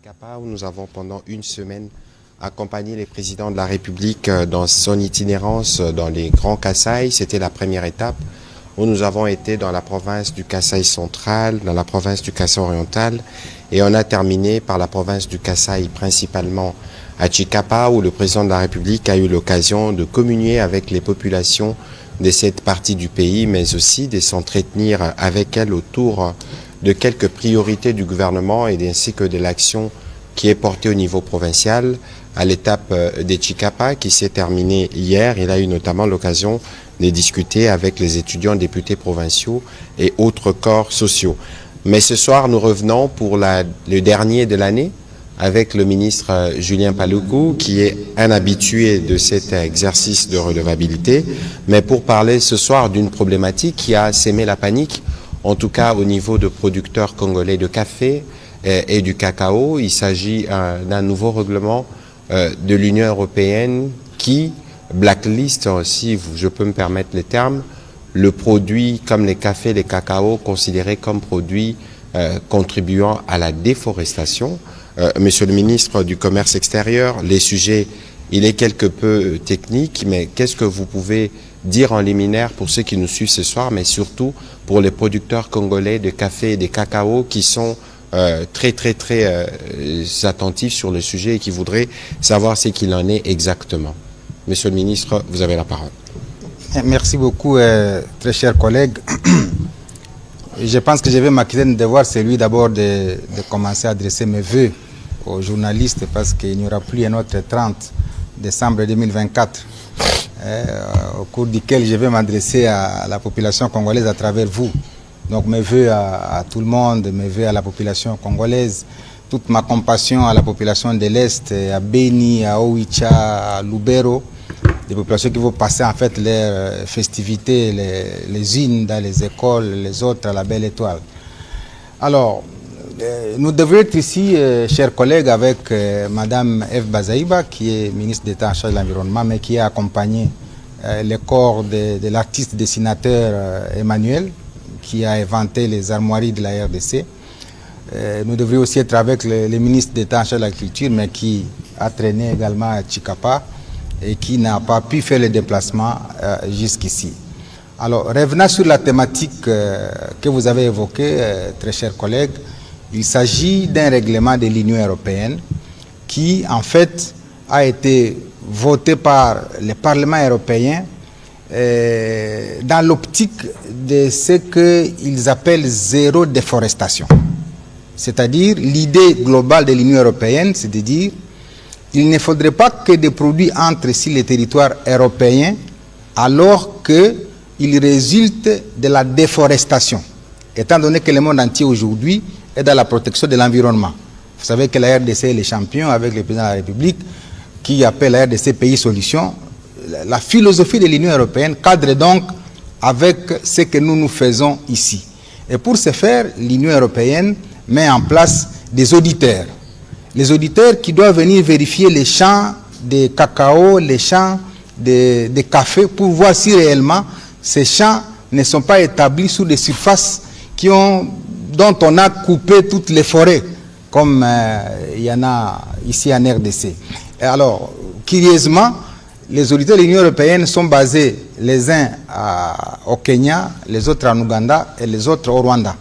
Chikapa, où nous avons pendant une semaine accompagné le président de la République dans son itinérance dans les Grands Kasaï. C'était la première étape où nous avons été dans la province du Kasaï central, dans la province du Kasaï oriental, et on a terminé par la province du Kasaï, principalement à Chikapa, où le président de la République a eu l'occasion de communier avec les populations de cette partie du pays, mais aussi de s'entretenir avec elles autour de quelques priorités du gouvernement et ainsi que de l'action qui est portée au niveau provincial. À l'étape de Chikapa qui s'est terminée hier, il a eu notamment l'occasion de discuter avec les étudiants députés provinciaux et autres corps sociaux. Mais ce soir, nous revenons pour le dernier de l'année avec le ministre Julien Paluku, qui est un habitué de cet exercice de redevabilité, mais pour parler ce soir d'une problématique qui a sémé la panique, en tout cas au niveau de producteurs congolais de café et du cacao. Il s'agit d'un nouveau règlement de l'Union européenne qui blacklist, si je peux me permettre le terme, le produit comme les cafés, les cacao considérés comme produits contribuant à la déforestation. Monsieur le ministre du Commerce extérieur, les sujets, il est quelque peu technique, mais qu'est-ce que vous pouvez dire en liminaire pour ceux qui nous suivent ce soir, mais surtout pour les producteurs congolais de café et de cacao qui sont très attentifs sur le sujet et qui voudraient savoir ce qu'il en est exactement. Monsieur le ministre, vous avez la parole. Merci beaucoup, très chers collègues. Je pense que je vais m'acquitter de devoir, celui d'abord de commencer à adresser mes vœux aux journalistes parce qu'il n'y aura plus un autre 30 décembre 2024 au cours duquel je vais m'adresser à la population congolaise à travers vous. Donc mes vœux à tout le monde, mes vœux à la population congolaise, toute ma compassion à la population de l'Est, à Beni, à Oicha, à Lubero, des populations qui vont passer en fait leurs festivités, les unes dans les écoles, les autres à la Belle Étoile. Alors, nous devrions être ici, chers collègues, avec Madame Eve Bazaïba, qui est ministre d'État en charge de l'environnement, mais qui a accompagné le corps de l'artiste dessinateur Emmanuel, qui a inventé les armoiries de la RDC. Nous devrions aussi être avec le ministre d'État en charge de l'agriculture, mais qui a traîné également à Chikapa et qui n'a pas pu faire le déplacement jusqu'ici. Alors, revenant sur la thématique que vous avez évoquée, très chers collègues, il s'agit d'un règlement de l'Union européenne qui, en fait, a été voté par le Parlement européen dans l'optique de ce qu'ils appellent zéro déforestation. C'est-à-dire, l'idée globale de l'Union européenne, c'est de dire qu'il ne faudrait pas que des produits entrent sur les territoires européens alors qu'ils résultent de la déforestation. Étant donné que le monde entier aujourd'hui est dans la protection de l'environnement. Vous savez que la RDC est le champion avec le président de la République qui appelle la RDC pays solution. La philosophie de l'Union européenne cadre donc avec ce que nous faisons ici. Et pour ce faire, l'Union européenne met en place des auditeurs. Les auditeurs qui doivent venir vérifier les champs de cacao, les champs de café pour voir si réellement ces champs ne sont pas établis sur des surfaces dont on a coupé toutes les forêts, comme il y en a ici en RDC. Et alors, curieusement, les auditeurs de l'Union européenne sont basés les uns au Kenya, les autres en Ouganda et les autres au Rwanda.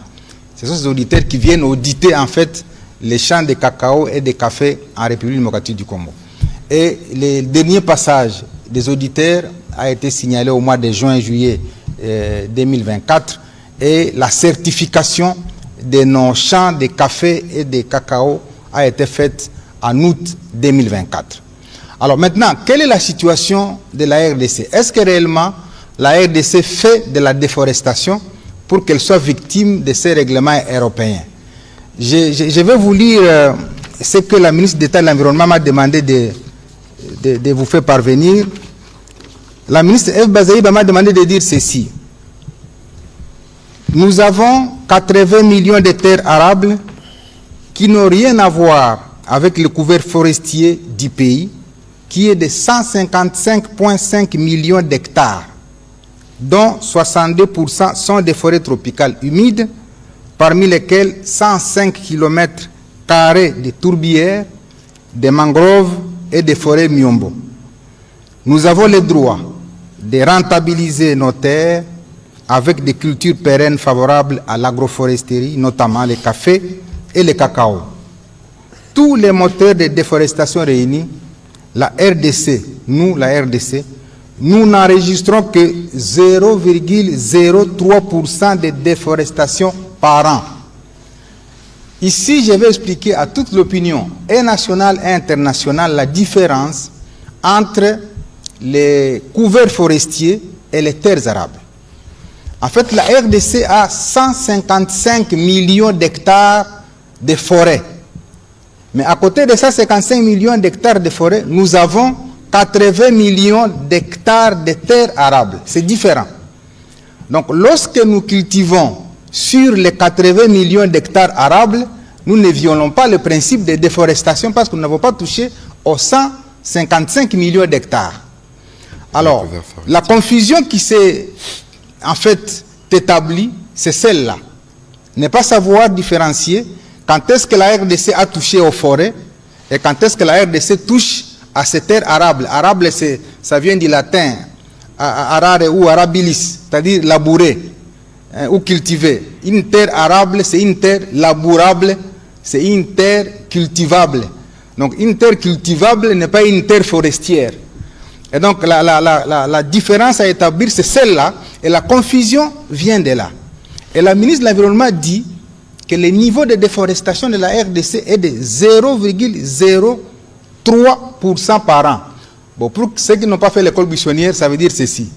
Ce sont ces auditeurs qui viennent auditer en fait les champs de cacao et de café en République démocratique du Congo. Et le dernier passage des auditeurs a été signalé au mois de juin-juillet 2024 et la certification de nos champs de café et de cacao a été faite en août 2024. Alors maintenant, quelle est la situation de la RDC? Est-ce que réellement la RDC fait de la déforestation pour qu'elle soit victime de ces règlements européens? Je vais vous lire ce que la ministre d'État de l'Environnement m'a demandé de vous faire parvenir. La ministre Eve Bazaïba m'a demandé de dire ceci. Nous avons 80 millions de terres arables qui n'ont rien à voir avec le couvert forestier du pays, qui est de 155,5 millions d'hectares, dont 62% sont des forêts tropicales humides, parmi lesquelles 105 km carrés de tourbières, des mangroves et des forêts miombo. Nous avons le droit de rentabiliser nos terres avec des cultures pérennes favorables à l'agroforesterie, notamment le café et le cacao. Tous les moteurs de déforestation réunis, la RDC, nous n'enregistrons que 0,03% de déforestation par an. Ici, je vais expliquer à toute l'opinion, et nationale et internationale, la différence entre les couverts forestiers et les terres arables. En fait, la RDC a 155 millions d'hectares de forêts. Mais à côté de 155 millions d'hectares de forêts, nous avons 80 millions d'hectares de terres arables. C'est différent. Donc, lorsque nous cultivons sur les 80 millions d'hectares arables, nous ne violons pas le principe de déforestation parce que nous n'avons pas touché aux 155 millions d'hectares. Alors, la confusion qui s'est en fait établie, c'est celle-là. Ne pas savoir différencier quand est-ce que la RDC a touché aux forêts et quand est-ce que la RDC touche à ces terres arables. Arable, ça vient du latin, arare ou arabilis, c'est-à-dire labourer ou cultiver. Une terre arable, c'est une terre labourable, c'est une terre cultivable. Donc une terre cultivable n'est pas une terre forestière. Et donc la différence à établir, c'est celle-là, et la confusion vient de là. Et la ministre de l'Environnement dit que le niveau de déforestation de la RDC est de 0,03% par an. Bon, pour ceux qui n'ont pas fait l'école buissonnière, ça veut dire ceci.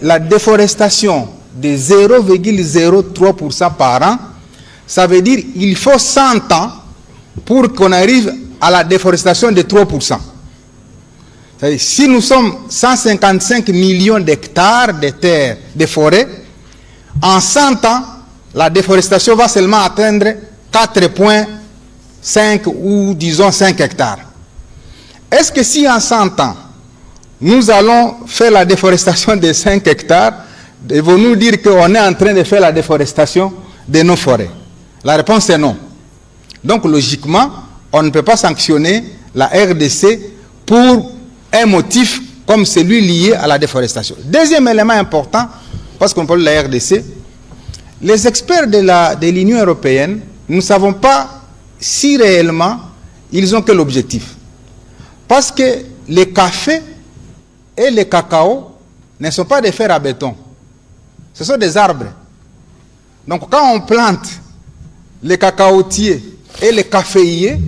La déforestation de 0,03% par an, ça veut dire qu'il faut 100 ans pour qu'on arrive à la déforestation de 3%. C'est-à-dire, si nous sommes 155 millions d'hectares de terres, de forêts, en 100 ans, la déforestation va seulement atteindre 4,5 ou disons 5 hectares. Est-ce que si en 100 ans, nous allons faire la déforestation de 5 hectares, devons-nous dire qu'on est en train de faire la déforestation de nos forêts? La réponse est non. Donc logiquement, on ne peut pas sanctionner la RDC pour un motif comme celui lié à la déforestation. Deuxième élément important, parce qu'on parle de la RDC, les experts de l'Union européenne, nous ne savons pas si réellement ils ont quel objectif. Parce que les cafés et les cacao ne sont pas des fers à béton. Ce sont des arbres. Donc quand on plante les cacaotiers et les caféiers,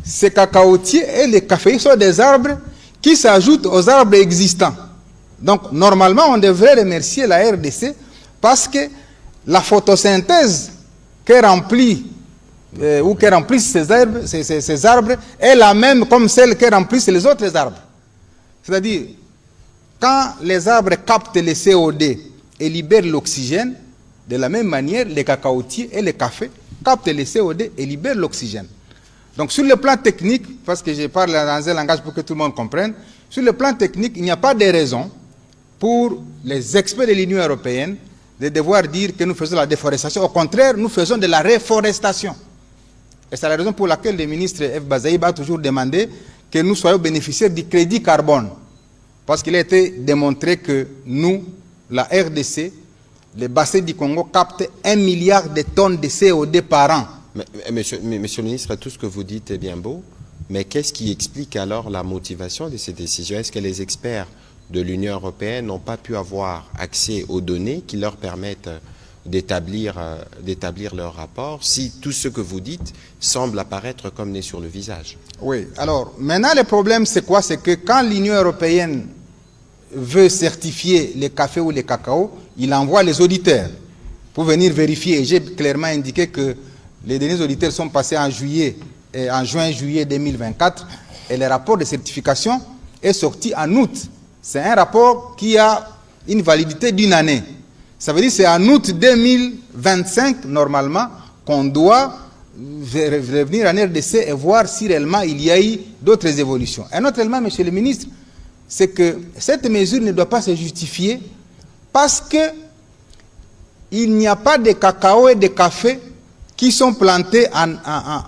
ces cacaotiers et les caféiers sont des arbres qui s'ajoutent aux arbres existants. Donc normalement on devrait remercier la RDC parce que la photosynthèse que remplissent ces arbres est la même comme celle que remplissent les autres arbres. C'est-à-dire, quand les arbres captent le CO2 et libèrent l'oxygène, de la même manière, les cacaotiers et les cafés captent le CO2 et libèrent l'oxygène. Donc sur le plan technique, parce que je parle dans un langage pour que tout le monde comprenne, sur le plan technique, il n'y a pas de raison pour les experts de l'Union européenne de devoir dire que nous faisons la déforestation. Au contraire, nous faisons de la reforestation. Et c'est la raison pour laquelle le ministre F. Bazaïb a toujours demandé que nous soyons bénéficiaires du crédit carbone. Parce qu'il a été démontré que nous, la RDC, les bassins du Congo captent 1 milliard de tonnes de CO2 par an. Monsieur le ministre, tout ce que vous dites est bien beau, mais qu'est-ce qui explique alors la motivation de ces décisions? Est-ce que les experts de l'Union européenne n'ont pas pu avoir accès aux données qui leur permettent d'établir leur rapport, si tout ce que vous dites semble apparaître comme né sur le visage? Oui, alors maintenant le problème c'est quoi? C'est que quand l'Union européenne veut certifier les cafés ou les cacao, il envoie les auditeurs pour venir vérifier. J'ai clairement indiqué que les derniers auditeurs sont passés en juin-juillet 2024 et le rapport de certification est sorti en août. C'est un rapport qui a une validité d'1 année. Ça veut dire que c'est en août 2025, normalement, qu'on doit revenir en RDC et voir si réellement il y a eu d'autres évolutions. Un autre élément, monsieur le ministre, c'est que cette mesure ne doit pas se justifier parce qu'il n'y a pas de cacao et de café qui sont plantés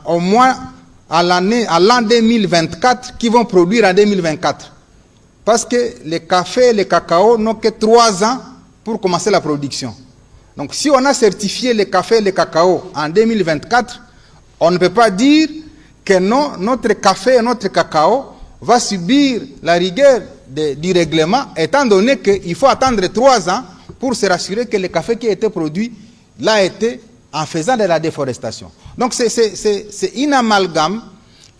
au moins à l'an 2024, qui vont produire en 2024. Parce que les cafés et les cacao n'ont que 3 ans pour commencer la production. Donc si on a certifié les cafés et les cacao en 2024, on ne peut pas dire que non, notre café et notre cacao va subir la rigueur du règlement, étant donné qu'il faut attendre 3 ans pour se rassurer que le café qui a été produit l'a été en faisant de la déforestation. Donc c'est une amalgame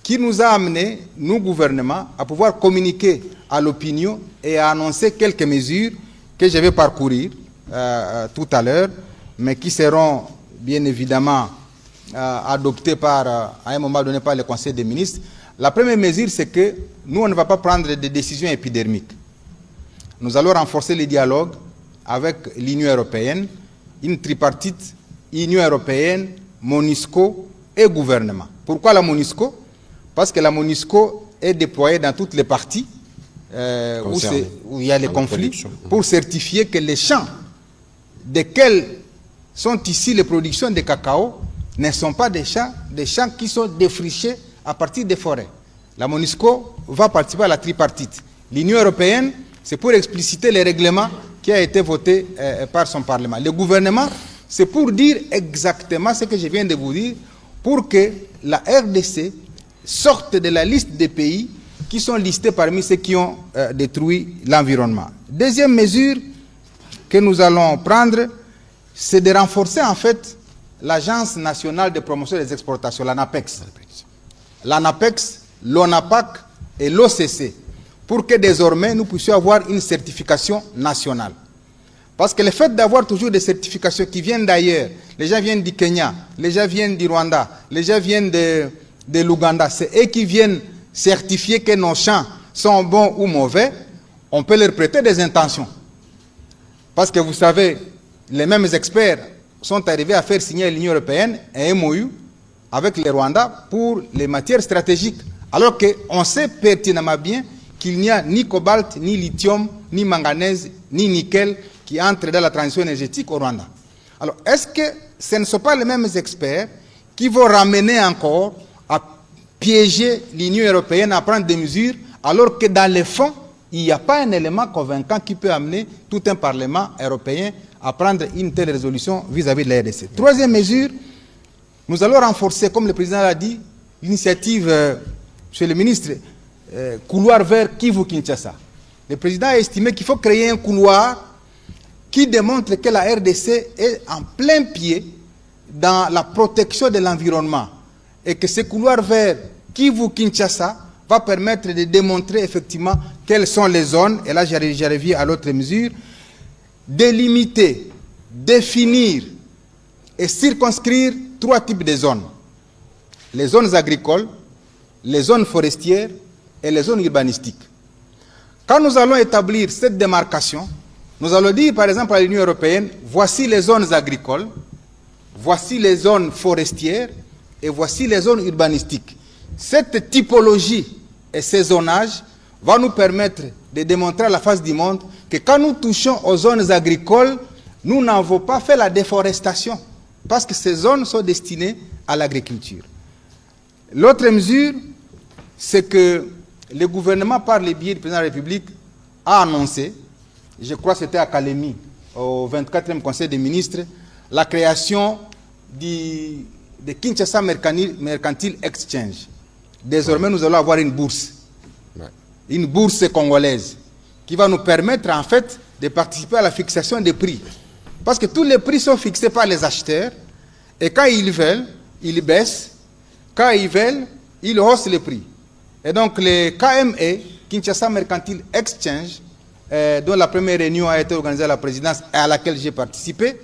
qui nous a amené, nous gouvernements, à pouvoir communiquer à l'opinion et à annoncer quelques mesures que je vais parcourir tout à l'heure, mais qui seront bien évidemment adoptées à un moment donné par le Conseil des ministres. La première mesure, c'est que nous, on ne va pas prendre des décisions épidermiques. Nous allons renforcer le dialogue avec l'Union européenne, une tripartite, Union européenne, MONUSCO et gouvernement. Pourquoi la MONUSCO? Parce que la MONUSCO est déployée dans toutes les parties où il y a les conflits, pour certifier que les champs desquels sont ici les productions de cacao ne sont pas des champs qui sont défrichés à partir des forêts. La MONUSCO va participer à la tripartite. L'Union européenne, c'est pour expliciter les règlements qui a été voté par son Parlement. Le gouvernement, c'est pour dire exactement ce que je viens de vous dire, pour que la RDC sorte de la liste des pays qui sont listés parmi ceux qui ont détruit l'environnement. Deuxième mesure que nous allons prendre, c'est de renforcer en fait l'Agence nationale de promotion des exportations, l'ANAPEX. L'ANAPEX, l'ONAPAC et l'OCC, pour que désormais nous puissions avoir une certification nationale. Parce que le fait d'avoir toujours des certifications qui viennent d'ailleurs, les gens viennent du Kenya, les gens viennent du Rwanda, les gens viennent de l'Ouganda, c'est eux qui viennent certifier que nos champs sont bons ou mauvais, on peut leur prêter des intentions. Parce que vous savez, les mêmes experts sont arrivés à faire signer à l'Union européenne un MOU avec le Rwanda pour les matières stratégiques. Alors qu'on sait pertinemment bien qu'il n'y a ni cobalt, ni lithium, ni manganèse, ni nickel qui entrent dans la transition énergétique au Rwanda. Alors, est-ce que ce ne sont pas les mêmes experts qui vont ramener encore à piéger l'Union européenne à prendre des mesures, alors que dans les fonds, il n'y a pas un élément convaincant qui peut amener tout un Parlement européen à prendre une telle résolution vis-à-vis de la RDC. Troisième mesure, nous allons renforcer, comme le président l'a dit, l'initiative, monsieur le ministre, couloir vers Kivu-Kinshasa. Le président a estimé qu'il faut créer un couloir qui démontre que la RDC est en plein pied dans la protection de l'environnement et que ce couloir vers Kivu-Kinshasa va permettre de démontrer effectivement quelles sont les zones, et là j'arrive à l'autre mesure, délimiter, définir et circonscrire 3 types de zones. Les zones agricoles, les zones forestières et les zones urbanistiques. Quand nous allons établir cette démarcation, nous allons dire par exemple à l'Union européenne, voici les zones agricoles, voici les zones forestières et voici les zones urbanistiques. Cette typologie et ce zonage va nous permettre de démontrer à la face du monde que quand nous touchons aux zones agricoles, nous n'avons pas fait la déforestation, parce que ces zones sont destinées à l'agriculture. L'autre mesure, c'est que le gouvernement, par le biais du président de la République, a annoncé, je crois que c'était à Kalemi, au 24e Conseil des ministres, la création de Kinshasa Mercantile Exchange. Désormais, nous allons avoir une bourse congolaise, qui va nous permettre en fait de participer à la fixation des prix. Parce que tous les prix sont fixés par les acheteurs, et quand ils veulent, ils baissent, quand ils veulent, ils haussent les prix. Et donc le KME, Kinshasa Mercantile Exchange, dont la première réunion a été organisée à la présidence et à laquelle j'ai participé,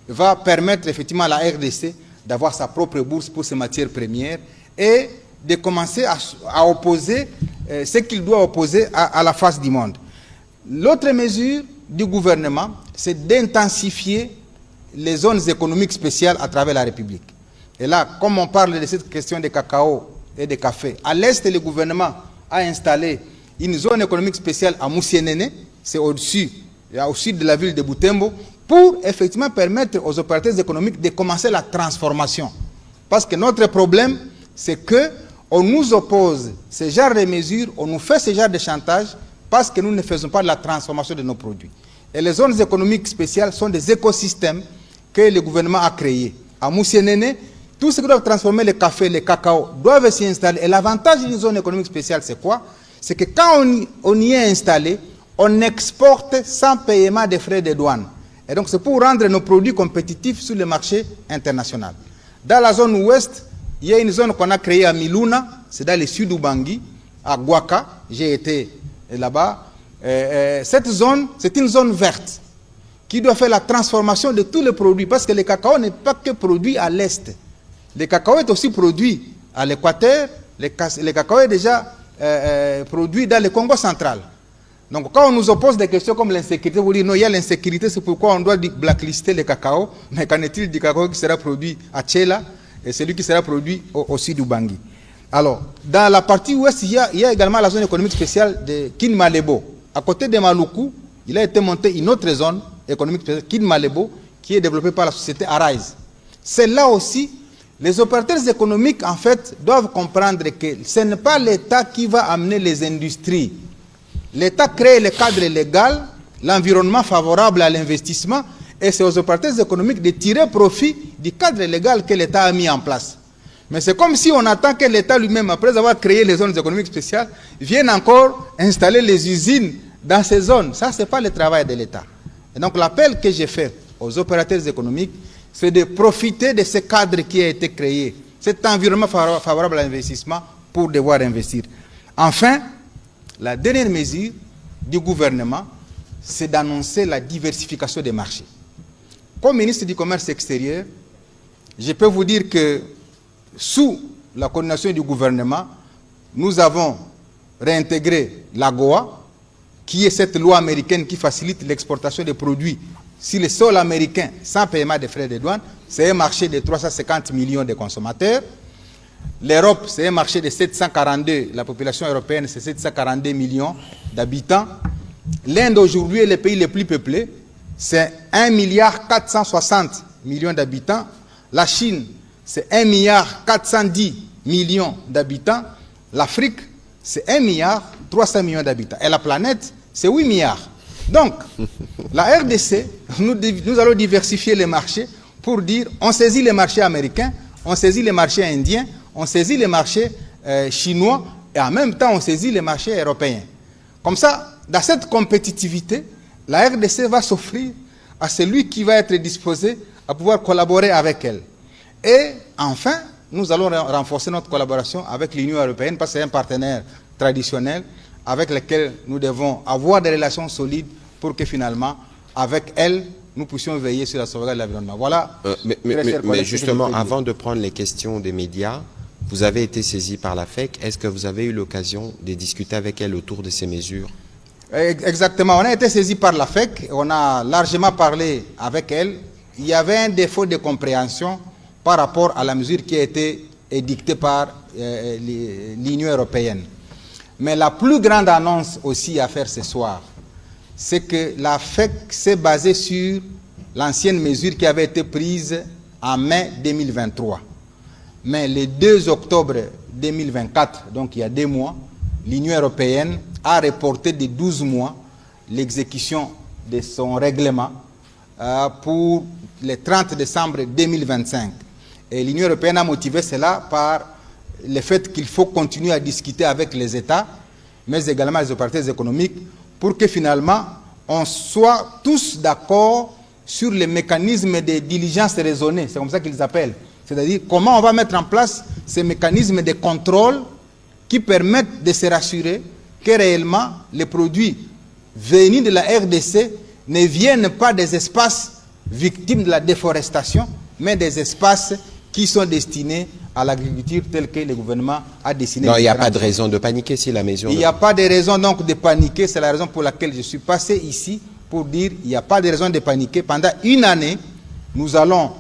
va permettre effectivement à la RDC d'avoir sa propre bourse pour ses matières premières et de commencer à opposer ce qu'il doit opposer à la face du monde. L'autre mesure du gouvernement, c'est d'intensifier les zones économiques spéciales à travers la République. Et là, comme on parle de cette question de cacao et de café, à l'est, le gouvernement a installé une zone économique spéciale à Moussienene, c'est au sud de la ville de Butembo, pour effectivement permettre aux opérateurs économiques de commencer la transformation. Parce que notre problème, c'est qu'on nous oppose ce genre de mesures, on nous fait ce genre de chantage parce que nous ne faisons pas de la transformation de nos produits. Et les zones économiques spéciales sont des écosystèmes que le gouvernement a créés. À Moussienene, tous ceux qui doivent transformer le café, le cacao, doivent s'y installer. Et l'avantage d'une zone économique spéciale, c'est quoi? C'est que quand on y est installé, on exporte sans paiement des frais de douane. Et donc c'est pour rendre nos produits compétitifs sur le marché international. Dans la zone ouest, il y a une zone qu'on a créée à Miluna, c'est dans le sud d'Ubangi, à Guaka, j'ai été là-bas. Cette zone, c'est une zone verte qui doit faire la transformation de tous les produits, parce que le cacao n'est pas que produit à l'est. Le cacao est aussi produit à l'Équateur, le cacao est déjà produit dans le Congo central. Donc quand on nous oppose des questions comme l'insécurité, vous dites non, il y a l'insécurité, c'est pourquoi on doit blacklister le cacao, mais qu'en est-il du cacao qui sera produit à Tchela et celui qui sera produit au sud du Bangui? Alors, dans la partie ouest, il y a également la zone économique spéciale de Kinmalebo. À côté de Maluku, il a été monté une autre zone économique spéciale, Kinmalebo, qui est développée par la société Arise. C'est là aussi, les opérateurs économiques, en fait, doivent comprendre que ce n'est pas l'État qui va amener les industries. L'État crée le cadre légal, l'environnement favorable à l'investissement, et c'est aux opérateurs économiques de tirer profit du cadre légal que l'État a mis en place. Mais c'est comme si on attend que l'État lui-même, après avoir créé les zones économiques spéciales, vienne encore installer les usines dans ces zones. Ça, ce n'est pas le travail de l'État. Et donc l'appel que j'ai fait aux opérateurs économiques, c'est de profiter de ce cadre qui a été créé, cet environnement favorable à l'investissement pour devoir investir. Enfin, la dernière mesure du gouvernement, c'est d'annoncer la diversification des marchés. Comme ministre du Commerce extérieur, je peux vous dire que sous la coordination du gouvernement, nous avons réintégré l'AGOA, qui est cette loi américaine qui facilite l'exportation des produits sur le sol américain sans paiement de frais de douane. C'est un marché de 350 millions de consommateurs. L'Europe, c'est un marché de 742, la population européenne, c'est 742 millions d'habitants. L'Inde, aujourd'hui, est le pays le plus peuplé, c'est 1,460 milliard d'habitants. La Chine, c'est 1,410 milliard d'habitants. L'Afrique, c'est 1,300 milliard d'habitants. Et la planète, c'est 8 milliards. Donc, la RDC, nous allons diversifier les marchés pour dire, on saisit les marchés américains, on saisit les marchés indiens, on saisit les marchés chinois et en même temps on saisit les marchés européens. Comme ça, dans cette compétitivité, la RDC va s'offrir à celui qui va être disposé à pouvoir collaborer avec elle. Et enfin, nous allons renforcer notre collaboration avec l'Union européenne parce que c'est un partenaire traditionnel avec lequel nous devons avoir des relations solides pour que finalement, avec elle, nous puissions veiller sur la sauvegarde de l'environnement. Voilà. Mais justement, avant de prendre les questions des médias, vous avez été saisi par la FEC. Est-ce que vous avez eu l'occasion de discuter avec elle autour de ces mesures? Exactement. On a été saisi par la FEC. On a largement parlé avec elle. Il y avait un défaut de compréhension par rapport à la mesure qui a été édictée par l'Union européenne. Mais la plus grande annonce aussi à faire ce soir, c'est que la FEC s'est basée sur l'ancienne mesure qui avait été prise en mai 2023. Mais le 2 octobre 2024, donc il y a 2 mois, l'Union européenne a reporté de 12 mois l'exécution de son règlement pour le 30 décembre 2025. Et l'Union européenne a motivé cela par le fait qu'il faut continuer à discuter avec les États, mais également les opérateurs économiques, pour que finalement on soit tous d'accord sur les mécanismes de diligence raisonnée, c'est comme ça qu'ils appellent. C'est-à-dire comment on va mettre en place ces mécanismes de contrôle qui permettent de se rassurer que réellement les produits venus de la RDC ne viennent pas des espaces victimes de la déforestation, mais des espaces qui sont destinés à l'agriculture telle que le gouvernement a dessiné. Non, il n'y a pas de raison de paniquer si la mesure... Il n'y a pas de raison donc de paniquer, c'est la raison pour laquelle je suis passé ici pour dire il n'y a pas de raison de paniquer. Pendant une année, nous allons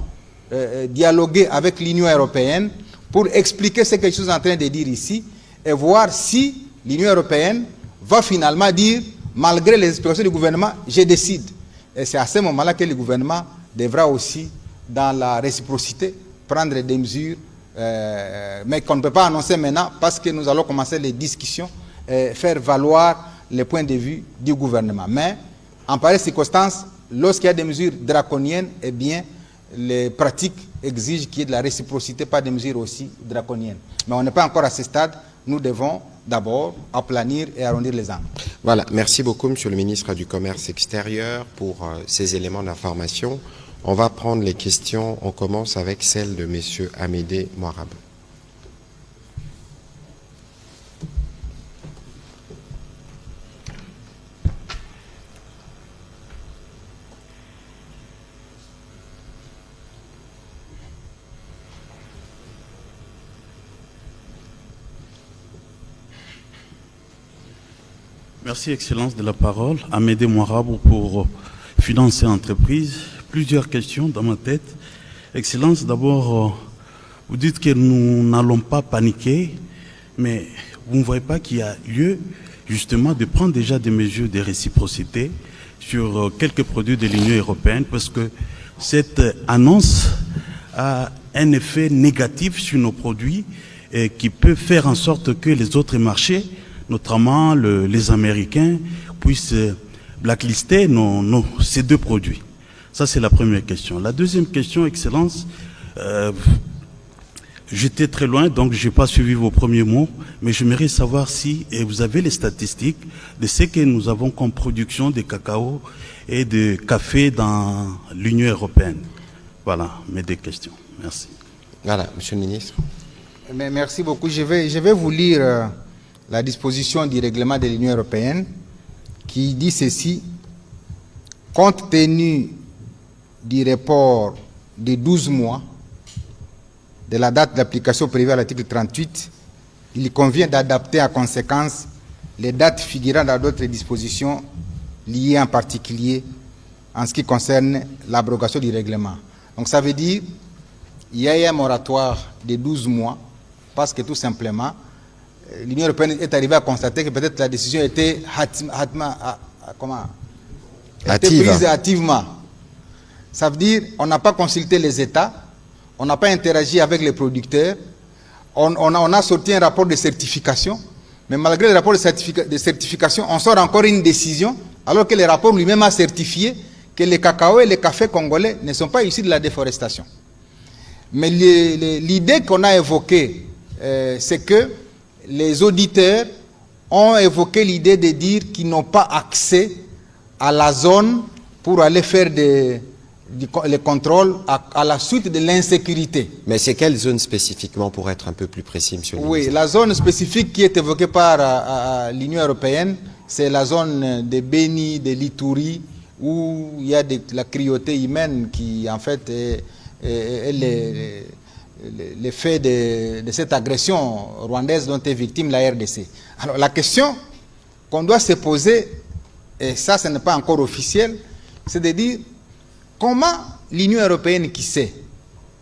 dialoguer avec l'Union européenne pour expliquer ce que je suis en train de dire ici et voir si l'Union européenne va finalement dire, malgré les explications du gouvernement, je décide. Et c'est à ce moment-là que le gouvernement devra aussi, dans la réciprocité, prendre des mesures mais qu'on ne peut pas annoncer maintenant parce que nous allons commencer les discussions et faire valoir les points de vue du gouvernement. Mais en pareille circonstance, lorsqu'il y a des mesures draconiennes, eh bien, les pratiques exigent qu'il y ait de la réciprocité, pas des mesures aussi draconiennes. Mais on n'est pas encore à ce stade. Nous devons d'abord aplanir et arrondir les angles. Voilà, merci beaucoup, Monsieur le ministre du Commerce extérieur, pour ces éléments d'information. On va prendre les questions. On commence avec celle de Monsieur Amédée Moirab. Merci, Excellence, de la parole. Amédée Moirab pour Finances et Entreprises. Plusieurs questions dans ma tête. Excellence, d'abord, vous dites que nous n'allons pas paniquer, mais vous ne voyez pas qu'il y a lieu, justement, de prendre déjà des mesures de réciprocité sur quelques produits de l'Union européenne, parce que cette annonce a un effet négatif sur nos produits et qui peut faire en sorte que les autres marchés, notamment les Américains, puissent blacklister ces deux produits. Ça, c'est la première question. La deuxième question, Excellence, j'étais très loin, donc je n'ai pas suivi vos premiers mots, mais j'aimerais savoir si vous avez les statistiques de ce que nous avons comme production de cacao et de café dans l'Union européenne. Voilà mes deux questions. Merci. Voilà, Monsieur le ministre. Mais merci beaucoup. Je vais vous lire la disposition du règlement de l'Union européenne qui dit ceci: compte tenu du report de 12 mois de la date d'application prévue à l'article 38, il convient d'adapter en conséquence les dates figurant dans d'autres dispositions liées en particulier en ce qui concerne l'abrogation du règlement. Donc ça veut dire qu'il y a un moratoire de 12 mois parce que tout simplement l'Union européenne est arrivée à constater que peut-être la décision était prise hâtivement. Ça veut dire qu'on n'a pas consulté les États, on n'a pas interagi avec les producteurs, on a sorti un rapport de certification, mais malgré le rapport de certification, on sort encore une décision, alors que le rapport lui-même a certifié que les cacao et les cafés congolais ne sont pas issus de la déforestation. Mais l'idée qu'on a évoquée, c'est que les auditeurs ont évoqué l'idée de dire qu'ils n'ont pas accès à la zone pour aller faire les contrôles à la suite de l'insécurité. Mais c'est quelle zone spécifiquement, pour être un peu plus précis, Monsieur le ministre? Oui, la zone spécifique qui est évoquée par l'Union européenne, c'est la zone de Beni, de l'Ituri, où il y a la cruauté humaine qui, en fait, est l'effet de cette agression rwandaise dont est victime la RDC. Alors la question qu'on doit se poser, et ça ce n'est pas encore officiel, c'est de dire comment l'Union européenne qui sait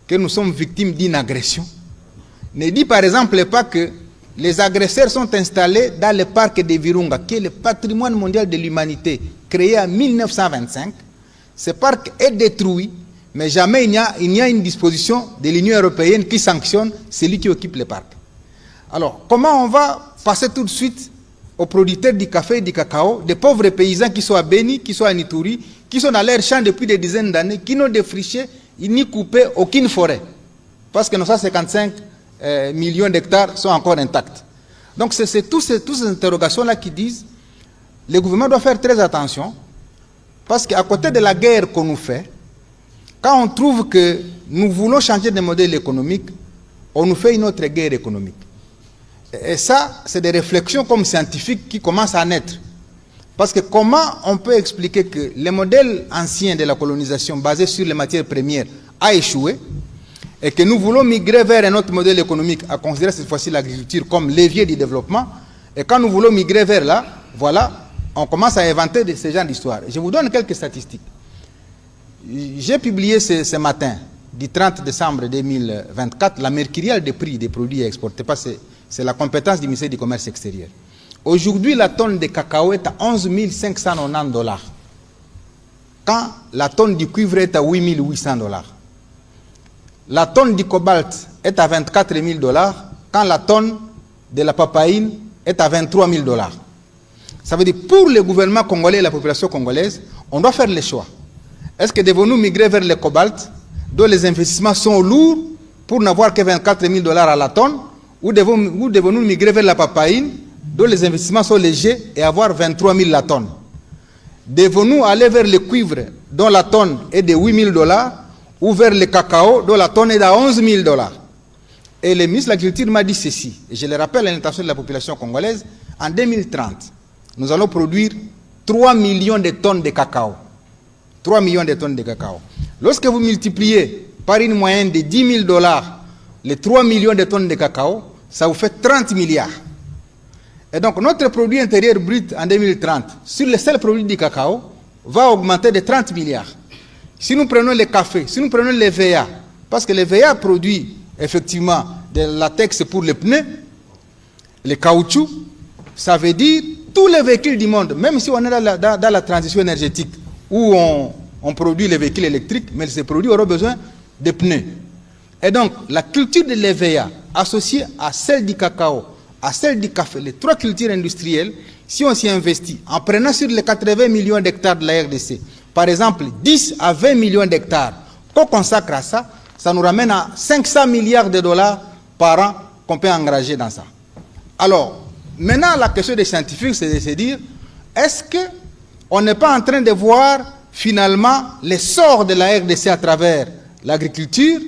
que nous sommes victimes d'une agression ne dit par exemple pas que les agresseurs sont installés dans le parc de Virunga, qui est le patrimoine mondial de l'humanité, créé en 1925. Ce parc est détruit, mais jamais il n'y a une disposition de l'Union européenne qui sanctionne celui qui occupe le parc. Alors, comment on va passer tout de suite aux producteurs du café et du cacao, des pauvres paysans qui sont à Beni, qui sont à Ituri, qui sont dans leurs champs depuis des dizaines d'années, qui n'ont défriché ni coupé aucune forêt, parce que nos 155 millions d'hectares sont encore intacts. Donc, c'est toutes ces interrogations-là qui disent que le gouvernement doit faire très attention, parce qu'à côté de la guerre qu'on nous fait, quand on trouve que nous voulons changer de modèle économique, on nous fait une autre guerre économique. Et ça, c'est des réflexions comme scientifiques qui commencent à naître. Parce que comment on peut expliquer que le modèle ancien de la colonisation basé sur les matières premières a échoué et que nous voulons migrer vers un autre modèle économique à considérer cette fois-ci l'agriculture comme levier du développement, et quand nous voulons migrer vers là, voilà, on commence à inventer ce genre d'histoire. Je vous donne quelques statistiques. J'ai publié ce matin, du 30 décembre 2024, la mercuriale des prix des produits exportés. C'est la compétence du ministère du Commerce extérieur. Aujourd'hui, la tonne de cacao est à 11 590 $, quand la tonne du cuivre est à 8 800 $. La tonne du cobalt est à 24 000 $, quand la tonne de la papaïne est à 23 000 $. Ça veut dire pour le gouvernement congolais et la population congolaise, on doit faire les choix. Est-ce que devons-nous migrer vers le cobalt, dont les investissements sont lourds, pour n'avoir que 24 000 $ à la tonne, ou devons-nous migrer vers la papaïne, dont les investissements sont légers, et avoir 23 000 $ la tonne? Devons-nous aller vers le cuivre, dont la tonne est de 8 000 $, ou vers le cacao, dont la tonne est de 11 000 $? Et le ministre de l'Agriculture m'a dit ceci, et je le rappelle à l'intention de la population congolaise, en 2030, nous allons produire 3 millions de tonnes de cacao. 3 millions de tonnes de cacao. Lorsque vous multipliez par une moyenne de 10 000 $ les 3 millions de tonnes de cacao, ça vous fait 30 milliards. Et donc notre produit intérieur brut en 2030, sur le seul produit du cacao, va augmenter de 30 milliards. Si nous prenons le café, si nous prenons les VA, parce que les VA produit effectivement de latex pour les pneus, les caoutchoucs, ça veut dire tous les véhicules du monde, même si on est dans la transition énergétique, où on produit les véhicules électriques, mais ces produits auront besoin de pneus. Et donc, la culture de l'EVA, associée à celle du cacao, à celle du café, les trois cultures industrielles, si on s'y investit, en prenant sur les 80 millions d'hectares de la RDC, par exemple, 10 à 20 millions d'hectares, qu'on consacre à ça, ça nous ramène à 500 milliards de $ par an qu'on peut engager dans ça. Alors, maintenant, la question des scientifiques, c'est de se dire, est-ce qu'on n'est pas en train de voir finalement l'essor de la RDC à travers l'agriculture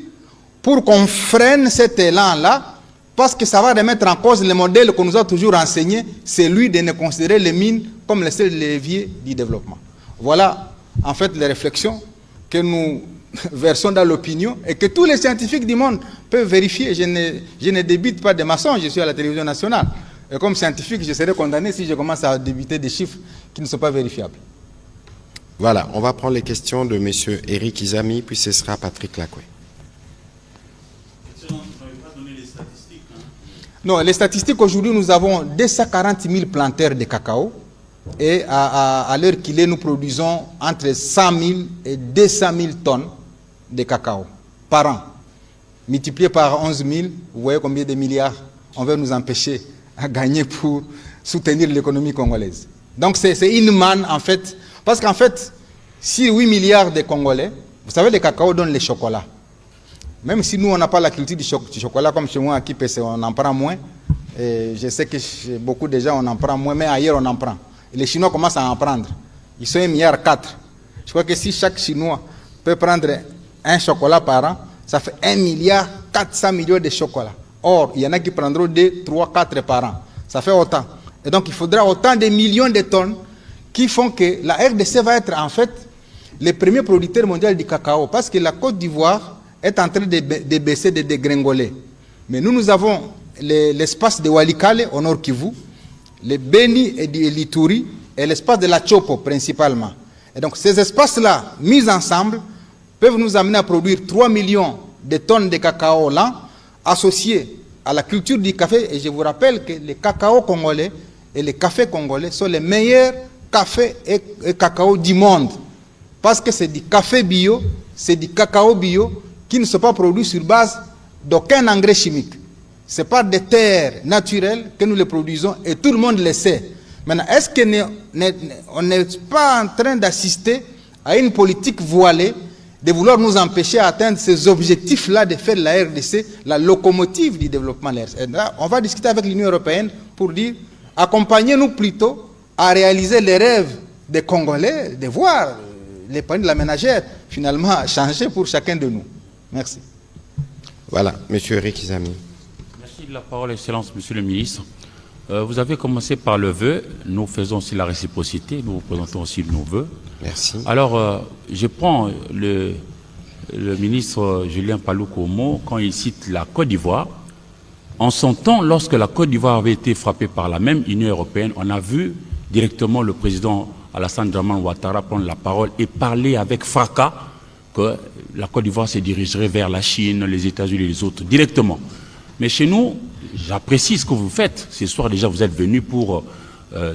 pour qu'on freine cet élan-là, parce que ça va remettre en cause le modèle qu'on nous a toujours enseigné, celui de ne considérer les mines comme le seul levier du développement. Voilà, en fait, les réflexions que nous versons dans l'opinion et que tous les scientifiques du monde peuvent vérifier. Je ne débite pas de mensonges, je suis à la télévision nationale. Et comme scientifique, je serais condamné si je commence à débiter des chiffres qui ne sont pas vérifiables. Voilà, on va prendre les questions de M. Eric Izami, puis ce sera Patrick Lacoué. Excellence, vous n'avez pas donné les statistiques. Non, les statistiques, aujourd'hui, nous avons 240 000 planteurs de cacao. Et à l'heure qu'il est, nous produisons entre 100 000 et 200 000 tonnes de cacao par an. Multiplié par 11 000, vous voyez combien de milliards on veut nous empêcher à gagner pour soutenir l'économie congolaise. Donc c'est une manne, en fait. Parce qu'en fait, si 8 milliards de Congolais, vous savez, le cacao donne le chocolat. Même si nous, on n'a pas la culture du chocolat, comme chez moi, à Kipese, on en prend moins. Et je sais que chez beaucoup de gens, on en prend moins, mais ailleurs, on en prend. Et les Chinois commencent à en prendre. Ils sont 1,4 milliard. Je crois que si chaque Chinois peut prendre un chocolat par an, ça fait 1,4 milliard de chocolat. Or, il y en a qui prendront 2, 3, 4 par an. Ça fait autant. Et donc, il faudra autant de millions de tonnes qui font que la RDC va être en fait le premier producteur mondial du cacao. Parce que la Côte d'Ivoire est en train de baisser, de dégringoler. Mais nous avons l'espace de Walikale au nord Kivu, le Beni et de l'Ituri et l'espace de la Chopo principalement. Et donc ces espaces-là, mis ensemble, peuvent nous amener à produire 3 millions de tonnes de cacao lent associés à la culture du café. Et je vous rappelle que les cacao congolais et les cafés congolais sont les meilleurs cafés et cacao du monde. Parce que c'est du café bio, c'est du cacao bio qui ne sont pas produits sur base d'aucun engrais chimique. C'est pas des terres naturelles que nous les produisons et tout le monde le sait. Maintenant, est-ce qu'on n'est pas en train d'assister à une politique voilée de vouloir nous empêcher d'atteindre ces objectifs-là, de faire la RDC la locomotive du développement de la RDC? Et là, on va discuter avec l'Union européenne pour dire, accompagnez-nous plutôt à réaliser les rêves des Congolais, de voir les paniers de la ménagère finalement changer pour chacun de nous. Merci. Voilà, M. Eric Izami. Merci de la parole, Excellence, Monsieur le Ministre. Vous avez commencé par le vœu, nous faisons aussi la réciprocité, nous vous présentons aussi nos vœux. Merci. Alors, je prends le ministre Julien Paluku au mot quand il cite la Côte d'Ivoire. En son temps, lorsque la Côte d'Ivoire avait été frappée par la même Union européenne, on a vu directement le président Alassane Dramane Ouattara prendre la parole et parler avec fracas que la Côte d'Ivoire se dirigerait vers la Chine, les États-Unis et les autres directement. Mais chez nous, j'apprécie ce que vous faites. Ce soir déjà, vous êtes venus pour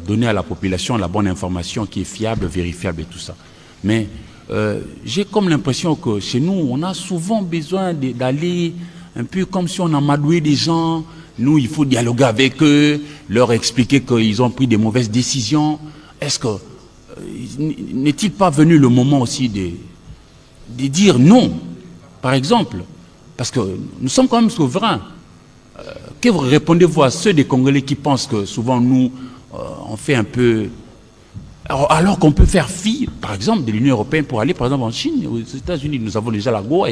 donner à la population la bonne information qui est fiable, vérifiable et tout ça. Mais j'ai comme l'impression que chez nous, on a souvent besoin d'aller un peu comme si on amadouait des gens. Nous, il faut dialoguer avec eux, leur expliquer qu'ils ont pris des mauvaises décisions. Est-ce que n'est-il pas venu le moment aussi de dire non, par exemple? Parce que nous sommes quand même souverains. Que répondez-vous à ceux des Congolais qui pensent que souvent nous, on fait un peu... Alors qu'on peut faire fi, par exemple, de l'Union européenne pour aller, par exemple, en Chine, aux États-Unis, nous avons déjà la GOA.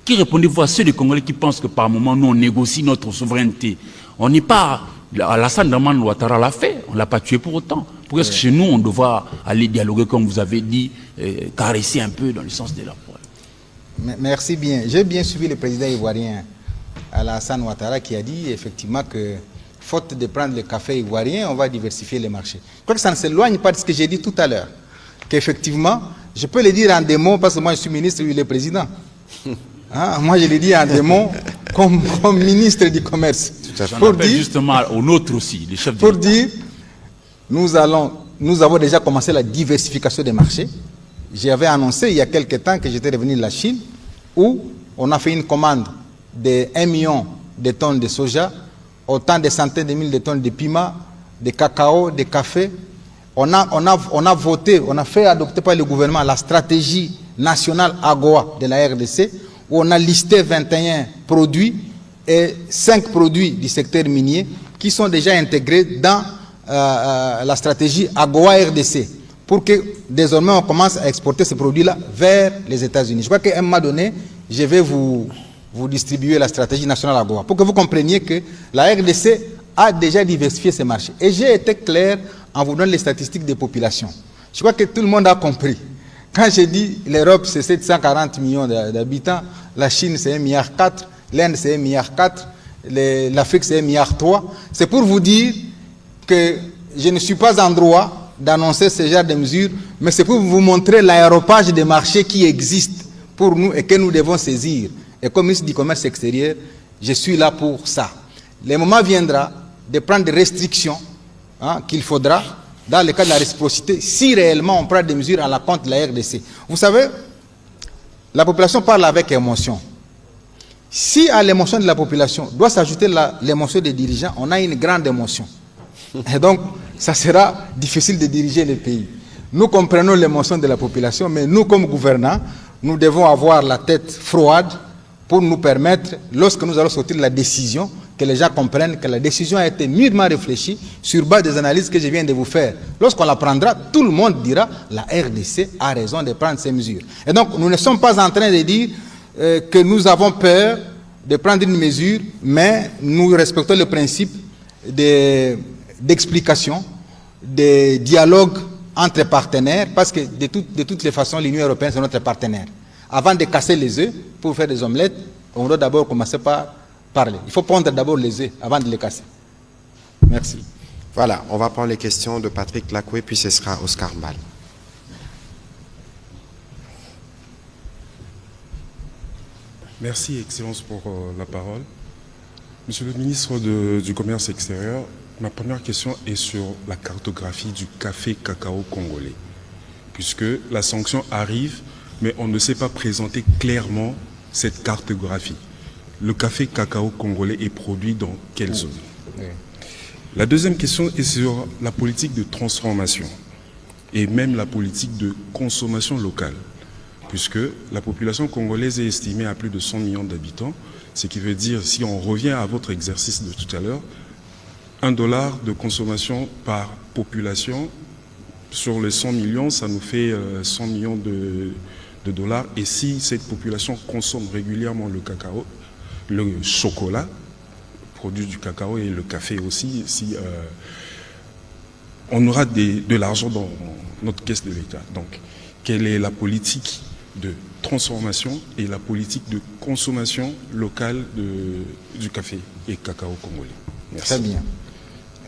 Qui répondez-vous à ceux des Congolais qui pensent que par moment, nous, on négocie notre souveraineté? On n'est pas... Alassane Draman Ouattara l'a fait, on ne l'a pas tué pour autant. Pourquoi est-ce que chez nous, on doit aller dialoguer, comme vous avez dit, caresser un peu dans le sens de la parole? Merci bien. J'ai bien suivi le président ivoirien Alassane Ouattara qui a dit effectivement que, faute de prendre le café ivoirien, on va diversifier les marchés. Je crois que ça ne s'éloigne pas de ce que j'ai dit tout à l'heure. Qu'effectivement, je peux le dire en des mots, parce que moi je suis ministre, lui il est président. Hein? Moi je le dis en des mots comme ministre du commerce. Pour dire, justement au nôtre aussi, les chefs pour dire, nous avons déjà commencé la diversification des marchés. J'avais annoncé il y a quelques temps que j'étais revenu de la Chine, où on a fait une commande de 1 million de tonnes de soja, autant de centaines de mille de tonnes de piment, de cacao, de café. On a voté, on a fait adopter par le gouvernement la stratégie nationale AGOA de la RDC, où on a listé 21 produits et 5 produits du secteur minier qui sont déjà intégrés dans la stratégie AGOA RDC, pour que désormais on commence à exporter ces produits-là vers les États-Unis. Je crois qu'à un moment donné, je vais vous distribuer la stratégie nationale AGOA, pour que vous compreniez que la RDC a déjà diversifié ses marchés. Et j'ai été clair en vous donnant les statistiques des populations. Je crois que tout le monde a compris. Quand j'ai dit l'Europe c'est 740 millions d'habitants, la Chine c'est 1,4 milliard, l'Inde c'est 1,4 milliard, l'Afrique c'est 1,3 milliard, c'est pour vous dire que je ne suis pas en droit d'annoncer ce genre de mesures, mais c'est pour vous montrer l'aéropage des marchés qui existe pour nous et que nous devons saisir. Et comme ministre du Commerce extérieur, je suis là pour ça. Le moment viendra de prendre des restrictions qu'il faudra dans le cas de la réciprocité, si réellement on prend des mesures à la compte de la RDC. Vous savez, la population parle avec émotion. Si à l'émotion de la population doit s'ajouter l'émotion des dirigeants, on a une grande émotion. Et donc, ça sera difficile de diriger le pays. Nous comprenons l'émotion de la population, mais nous, comme gouvernants, nous devons avoir la tête froide pour nous permettre, lorsque nous allons sortir la décision, que les gens comprennent que la décision a été mûrement réfléchie sur base des analyses que je viens de vous faire. Lorsqu'on la prendra, tout le monde dira la RDC a raison de prendre ces mesures. Et donc, nous ne sommes pas en train de dire que nous avons peur de prendre une mesure, mais nous respectons le principe d'explication, de dialogue entre partenaires, parce que de toutes les façons, l'Union européenne, c'est notre partenaire. Avant de casser les œufs, pour faire des omelettes, on doit d'abord commencer par parler. Il faut pondre d'abord les œufs avant de les casser. Merci. Voilà, on va prendre les questions de Patrick Lacoué, puis ce sera Oscar Mbal. Merci, Excellence, pour la parole. Monsieur le ministre du Commerce extérieur, ma première question est sur la cartographie du café cacao congolais. Puisque la sanction arrive, mais on ne sait pas présenter clairement cette cartographie. Le café cacao congolais est produit dans quelle zone? Oui. La deuxième question est sur la politique de transformation et même la politique de consommation locale. Puisque la population congolaise est estimée à plus de 100 millions d'habitants, ce qui veut dire, si on revient à votre exercice de tout à l'heure, $1 de consommation par population sur les 100 millions, ça nous fait 100 millions de dollars. Et si cette population consomme régulièrement le cacao, le chocolat, produit du cacao et le café aussi, si on aura de l'argent dans notre caisse de l'État. Donc, quelle est la politique de transformation et la politique de consommation locale du café et cacao congolais? Merci. Très bien.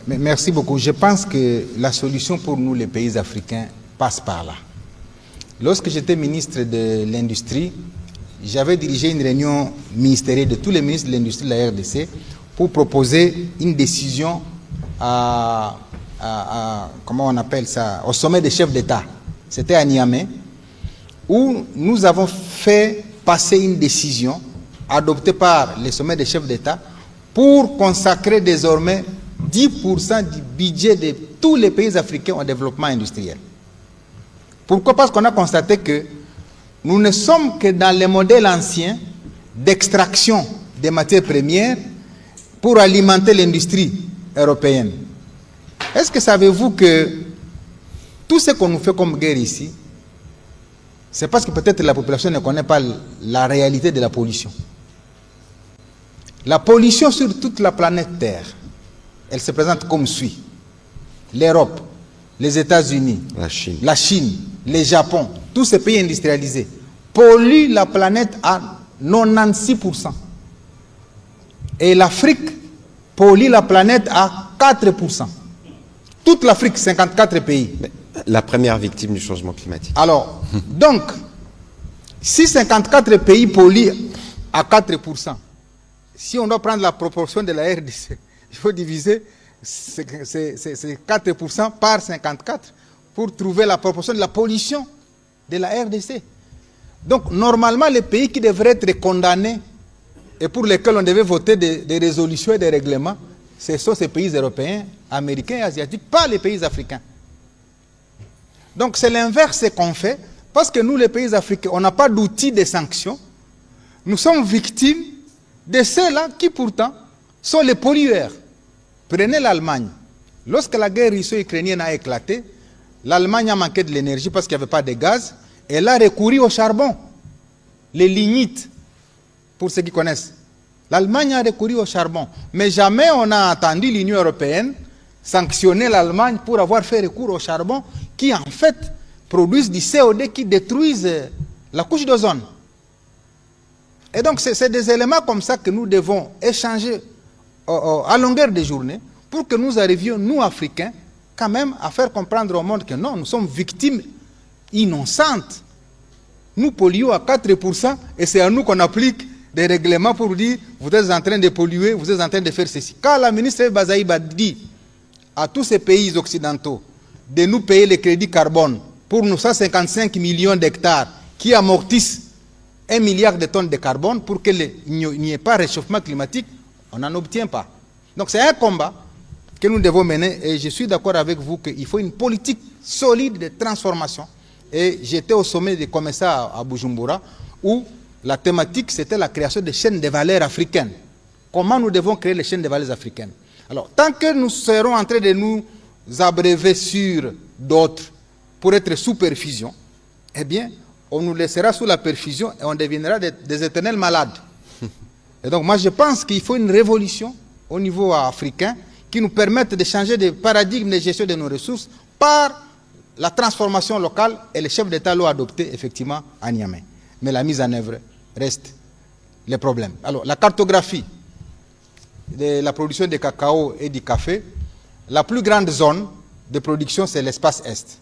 Merci beaucoup. Je pense que la solution pour nous, les pays africains, passe par là. Lorsque j'étais ministre de l'Industrie, j'avais dirigé une réunion ministérielle de tous les ministres de l'Industrie de la RDC pour proposer une décision comment on appelle ça, au sommet des chefs d'État. C'était à Niamey, où nous avons fait passer une décision adopté par les sommets des chefs d'État pour consacrer désormais 10% du budget de tous les pays africains au développement industriel. Pourquoi? Parce qu'on a constaté que nous ne sommes que dans les modèles anciens d'extraction des matières premières pour alimenter l'industrie européenne. Est-ce que savez-vous que tout ce qu'on nous fait comme guerre ici, c'est parce que peut-être la population ne connaît pas la réalité de la pollution. La pollution sur toute la planète Terre, elle se présente comme suit. L'Europe, les États-Unis, la Chine, le Japon, tous ces pays industrialisés polluent la planète à 96%. Et l'Afrique pollue la planète à 4%. Toute l'Afrique, 54 pays. La première victime du changement climatique. Alors, donc, si 54 pays polluent à 4%, si on doit prendre la proportion de la RDC, il faut diviser ces 4% par 54 pour trouver la proportion de la pollution de la RDC. Donc, normalement, les pays qui devraient être condamnés et pour lesquels on devait voter des résolutions et des règlements, ce sont ces pays européens, américains et asiatiques, pas les pays africains. Donc, c'est l'inverse qu'on fait, parce que nous, les pays africains, on n'a pas d'outils de sanctions. Nous sommes victimes de ceux-là qui, pourtant, sont les pollueurs. Prenez l'Allemagne. Lorsque la guerre russo-ukrainienne a éclaté, l'Allemagne a manqué de l'énergie parce qu'il n'y avait pas de gaz. Elle a recouru au charbon. Les lignites, pour ceux qui connaissent. L'Allemagne a recouru au charbon. Mais jamais on a entendu l'Union européenne sanctionner l'Allemagne pour avoir fait recours au charbon qui, en fait, produisent du CO2 qui détruisent la couche d'ozone. Et donc, c'est des éléments comme ça que nous devons échanger à longueur de journée pour que nous arrivions, nous, Africains, quand même à faire comprendre au monde que non, nous sommes victimes innocentes. Nous polluons à 4% et c'est à nous qu'on applique des règlements pour dire vous êtes en train de polluer, vous êtes en train de faire ceci. Quand la ministre Bazaïba dit à tous ces pays occidentaux de nous payer les crédits carbone pour nos 155 millions d'hectares qui amortissent 1 milliard de tonnes de carbone pour qu'il n'y ait pas de réchauffement climatique, on n'en obtient pas. Donc c'est un combat que nous devons mener et je suis d'accord avec vous qu'il faut une politique solide de transformation. Et j'étais au sommet des commissaires à Bujumbura où la thématique c'était la création de chaînes de valeur africaines. Comment nous devons créer les chaînes de valeur africaines? Alors, tant que nous serons en train de nous abréver sur d'autres pour être sous perfusion, eh bien, on nous laissera sous la perfusion et on deviendra des éternels malades. Et donc, moi, je pense qu'il faut une révolution au niveau africain qui nous permette de changer de paradigme de gestion de nos ressources par la transformation locale et les chefs d'État l'ont adopté effectivement à Niamey. Mais la mise en œuvre reste le problème. Alors, la cartographie de la production de cacao et du café, la plus grande zone de production, c'est l'espace Est.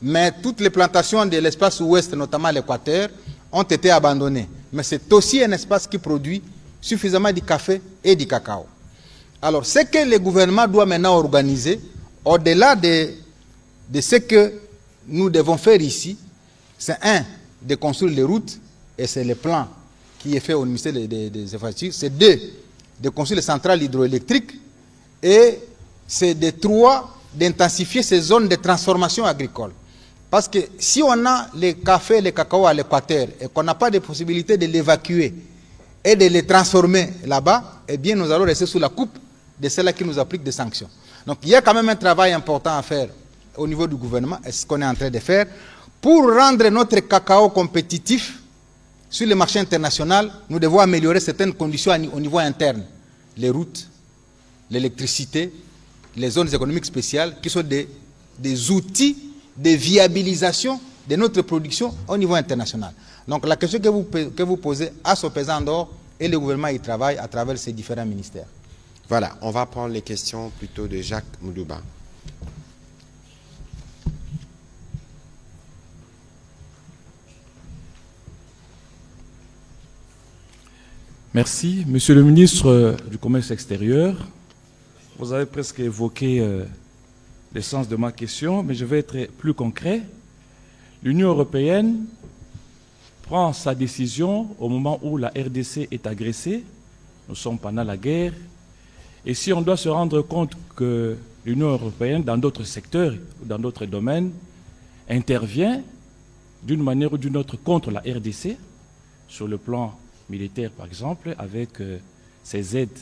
Mais toutes les plantations de l'espace Ouest, notamment l'Équateur, ont été abandonnées. Mais c'est aussi un espace qui produit suffisamment de café et du cacao. Alors, ce que le gouvernement doit maintenant organiser, au-delà de ce que nous devons faire ici, c'est de construire les routes, et c'est le plan qui est fait au ministère des Infrastructures, c'est de construire les centrales hydroélectriques, et c'est d'intensifier ces zones de transformation agricole. Parce que si on a les cafés et les cacao à l'Équateur et qu'on n'a pas de possibilité de l'évacuer et de les transformer là-bas, eh bien nous allons rester sous la coupe de ceux-là qui nous appliquent des sanctions. Donc il y a quand même un travail important à faire au niveau du gouvernement, et ce qu'on est en train de faire, pour rendre notre cacao compétitif sur le marché international. Nous devons améliorer certaines conditions au niveau interne. Les routes, l'électricité, les zones économiques spéciales, qui sont des outils de viabilisation de notre production au niveau international. Donc la question que vous posez à son pesant d'or, et le gouvernement y travaille à travers ses différents ministères. Voilà, on va prendre les questions plutôt de Jacques Moudouba. Merci. Monsieur le ministre du Commerce extérieur, vous avez presque évoqué l'essence de ma question, mais je vais être plus concret. L'Union européenne prend sa décision au moment où la RDC est agressée. Nous sommes pendant la guerre. Et si on doit se rendre compte que l'Union européenne, dans d'autres secteurs ou dans d'autres domaines, intervient d'une manière ou d'une autre contre la RDC, sur le plan militaire par exemple, avec ses aides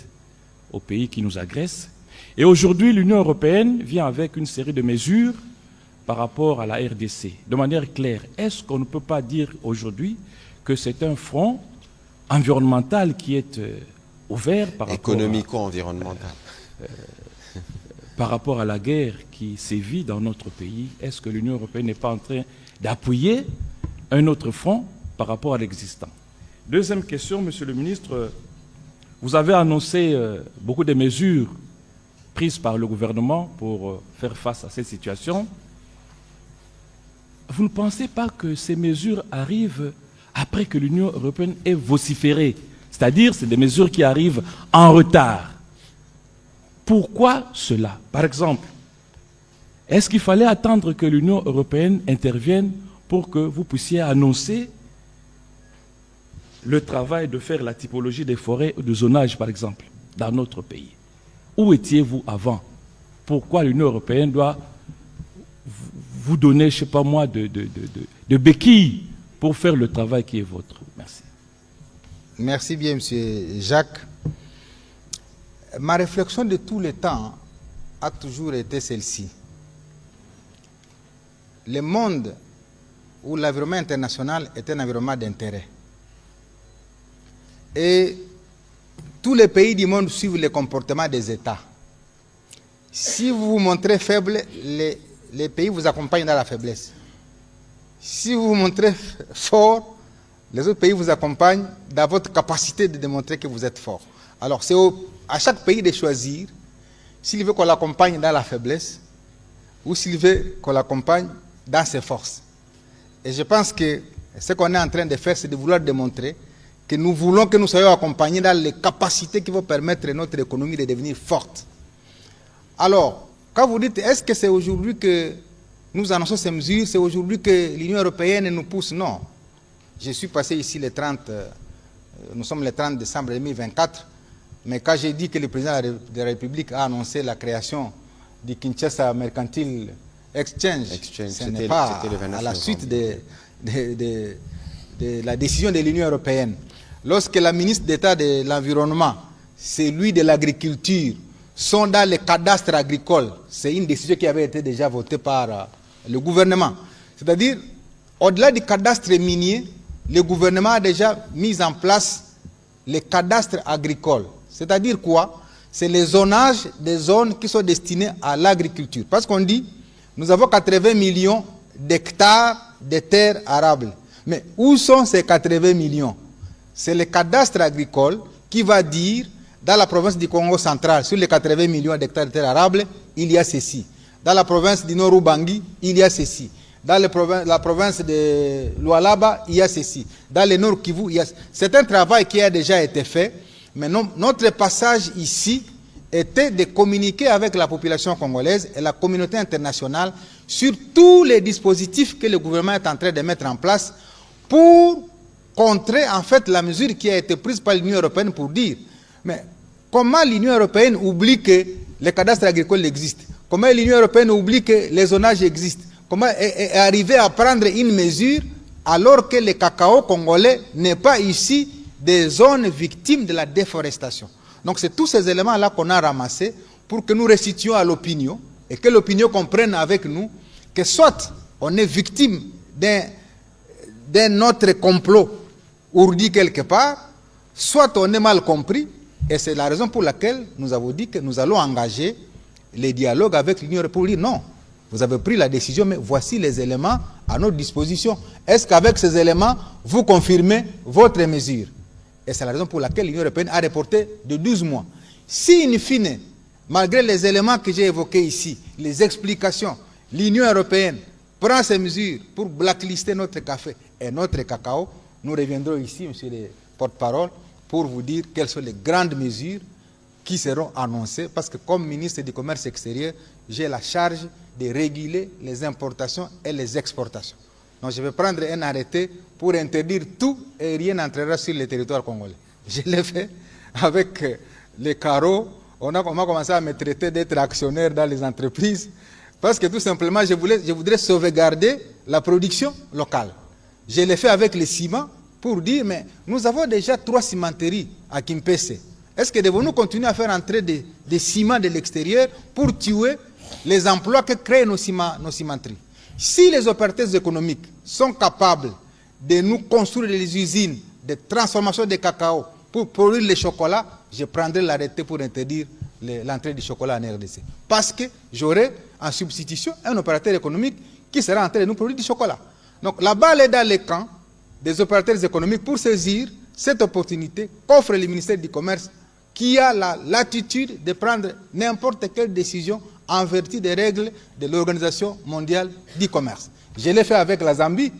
aux pays qui nous agressent. Et aujourd'hui, l'Union européenne vient avec une série de mesures par rapport à la RDC. De manière claire, est-ce qu'on ne peut pas dire aujourd'hui que c'est un front environnemental qui est ouvert par rapport économico-environnemental par rapport à la guerre qui sévit dans notre pays? Est-ce que l'Union européenne n'est pas en train d'appuyer un autre front par rapport à l'existant? Deuxième question, Monsieur le ministre, vous avez annoncé beaucoup de mesures prises par le gouvernement pour faire face à cette situation. Vous ne pensez pas que ces mesures arrivent après que l'Union européenne ait vociféré? C'est-à-dire, c'est des mesures qui arrivent en retard. Pourquoi cela? Par exemple, est-ce qu'il fallait attendre que l'Union européenne intervienne pour que vous puissiez annoncer le travail de faire la typologie des forêts de zonage, par exemple, dans notre pays? Où étiez-vous avant? Pourquoi l'Union européenne doit vous donner, je ne sais pas moi, de béquilles pour faire le travail qui est vôtre? Merci. Merci bien, M. Jacques. Ma réflexion de tout le temps a toujours été celle-ci. Le monde où l'environnement international est un environnement d'intérêt. Et tous les pays du monde suivent le comportement des États. Si vous vous montrez faible, les pays vous accompagnent dans la faiblesse. Si vous vous montrez fort, les autres pays vous accompagnent dans votre capacité de démontrer que vous êtes fort. Alors, c'est à chaque pays de choisir s'il veut qu'on l'accompagne dans la faiblesse ou s'il veut qu'on l'accompagne dans ses forces. Et je pense que ce qu'on est en train de faire, c'est de vouloir démontrer que nous voulons que nous soyons accompagnés dans les capacités qui vont permettre à notre économie de devenir forte. Alors, quand vous dites, est-ce que c'est aujourd'hui que nous annonçons ces mesures, c'est aujourd'hui que l'Union européenne nous pousse? Non. Je suis passé ici nous sommes le 30 décembre 2024, mais quand j'ai dit que le président de la République a annoncé la création du Kinshasa Mercantile Exchange, ce n'est pas à la suite de la décision de l'Union européenne. Lorsque la ministre d'État de l'Environnement, celui de l'Agriculture, sont dans les cadastres agricoles, c'est une décision qui avait été déjà votée par le gouvernement. C'est-à-dire, au-delà du cadastre minier, le gouvernement a déjà mis en place les cadastres agricoles. C'est-à-dire quoi? C'est les zonages des zones qui sont destinées à l'agriculture. Parce qu'on dit, nous avons 80 millions d'hectares de terres arables. Mais où sont ces 80 millions? C'est le cadastre agricole qui va dire, dans la province du Congo central, sur les 80 millions d'hectares de terres arables, il y a ceci. Dans la province du Nord-Ubangi, il y a ceci. Dans la province de Lualaba, il y a ceci. Dans le Nord Kivu, il y a ceci. C'est un travail qui a déjà été fait, mais notre passage ici était de communiquer avec la population congolaise et la communauté internationale sur tous les dispositifs que le gouvernement est en train de mettre en place pour contrer en fait la mesure qui a été prise par l'Union européenne pour dire, mais comment l'Union européenne oublie que les cadastres agricoles existent? Comment l'Union européenne oublie que les zonages existent? Comment est arrivé à prendre une mesure alors que le cacao congolais n'est pas ici des zones victimes de la déforestation? Donc c'est tous ces éléments-là qu'on a ramassés pour que nous restituions à l'opinion et que l'opinion comprenne avec nous que soit on est victime d'un autre complot ourdi quelque part, soit on est mal compris, et c'est la raison pour laquelle nous avons dit que nous allons engager les dialogues avec l'Union européenne pour dire non, vous avez pris la décision, mais voici les éléments à notre disposition. Est-ce qu'avec ces éléments, vous confirmez votre mesure? Et c'est la raison pour laquelle l'Union européenne a reporté de 12 mois. Si, in fine, malgré les éléments que j'ai évoqués ici, les explications, l'Union européenne prend ces mesures pour blacklister notre café et notre cacao, nous reviendrons ici, monsieur le porte-parole, pour vous dire quelles sont les grandes mesures qui seront annoncées, parce que comme ministre du Commerce extérieur, j'ai la charge de réguler les importations et les exportations. Donc je vais prendre un arrêté pour interdire tout et rien n'entrera sur le territoire congolais. Je l'ai fait avec les carreaux. On m'a commencé à me traiter d'être actionnaire dans les entreprises parce que tout simplement, je voudrais sauvegarder la production locale. Je l'ai fait avec le ciment pour dire, mais nous avons déjà 3 cimenteries à Kimpese. Est-ce que devons-nous continuer à faire entrer des ciments de l'extérieur pour tuer les emplois que créent nos cimenteries? Si les opérateurs économiques sont capables de nous construire des usines de transformation de cacao pour produire le chocolat, je prendrai l'arrêté pour interdire l'entrée du chocolat en RDC. Parce que j'aurai en substitution un opérateur économique qui sera en train de nous produire du chocolat. Donc la balle est dans les camps des opérateurs économiques pour saisir cette opportunité qu'offre le ministère du Commerce qui a la latitude de prendre n'importe quelle décision en vertu des règles de l'Organisation mondiale du commerce. Je l'ai fait avec la Zambie.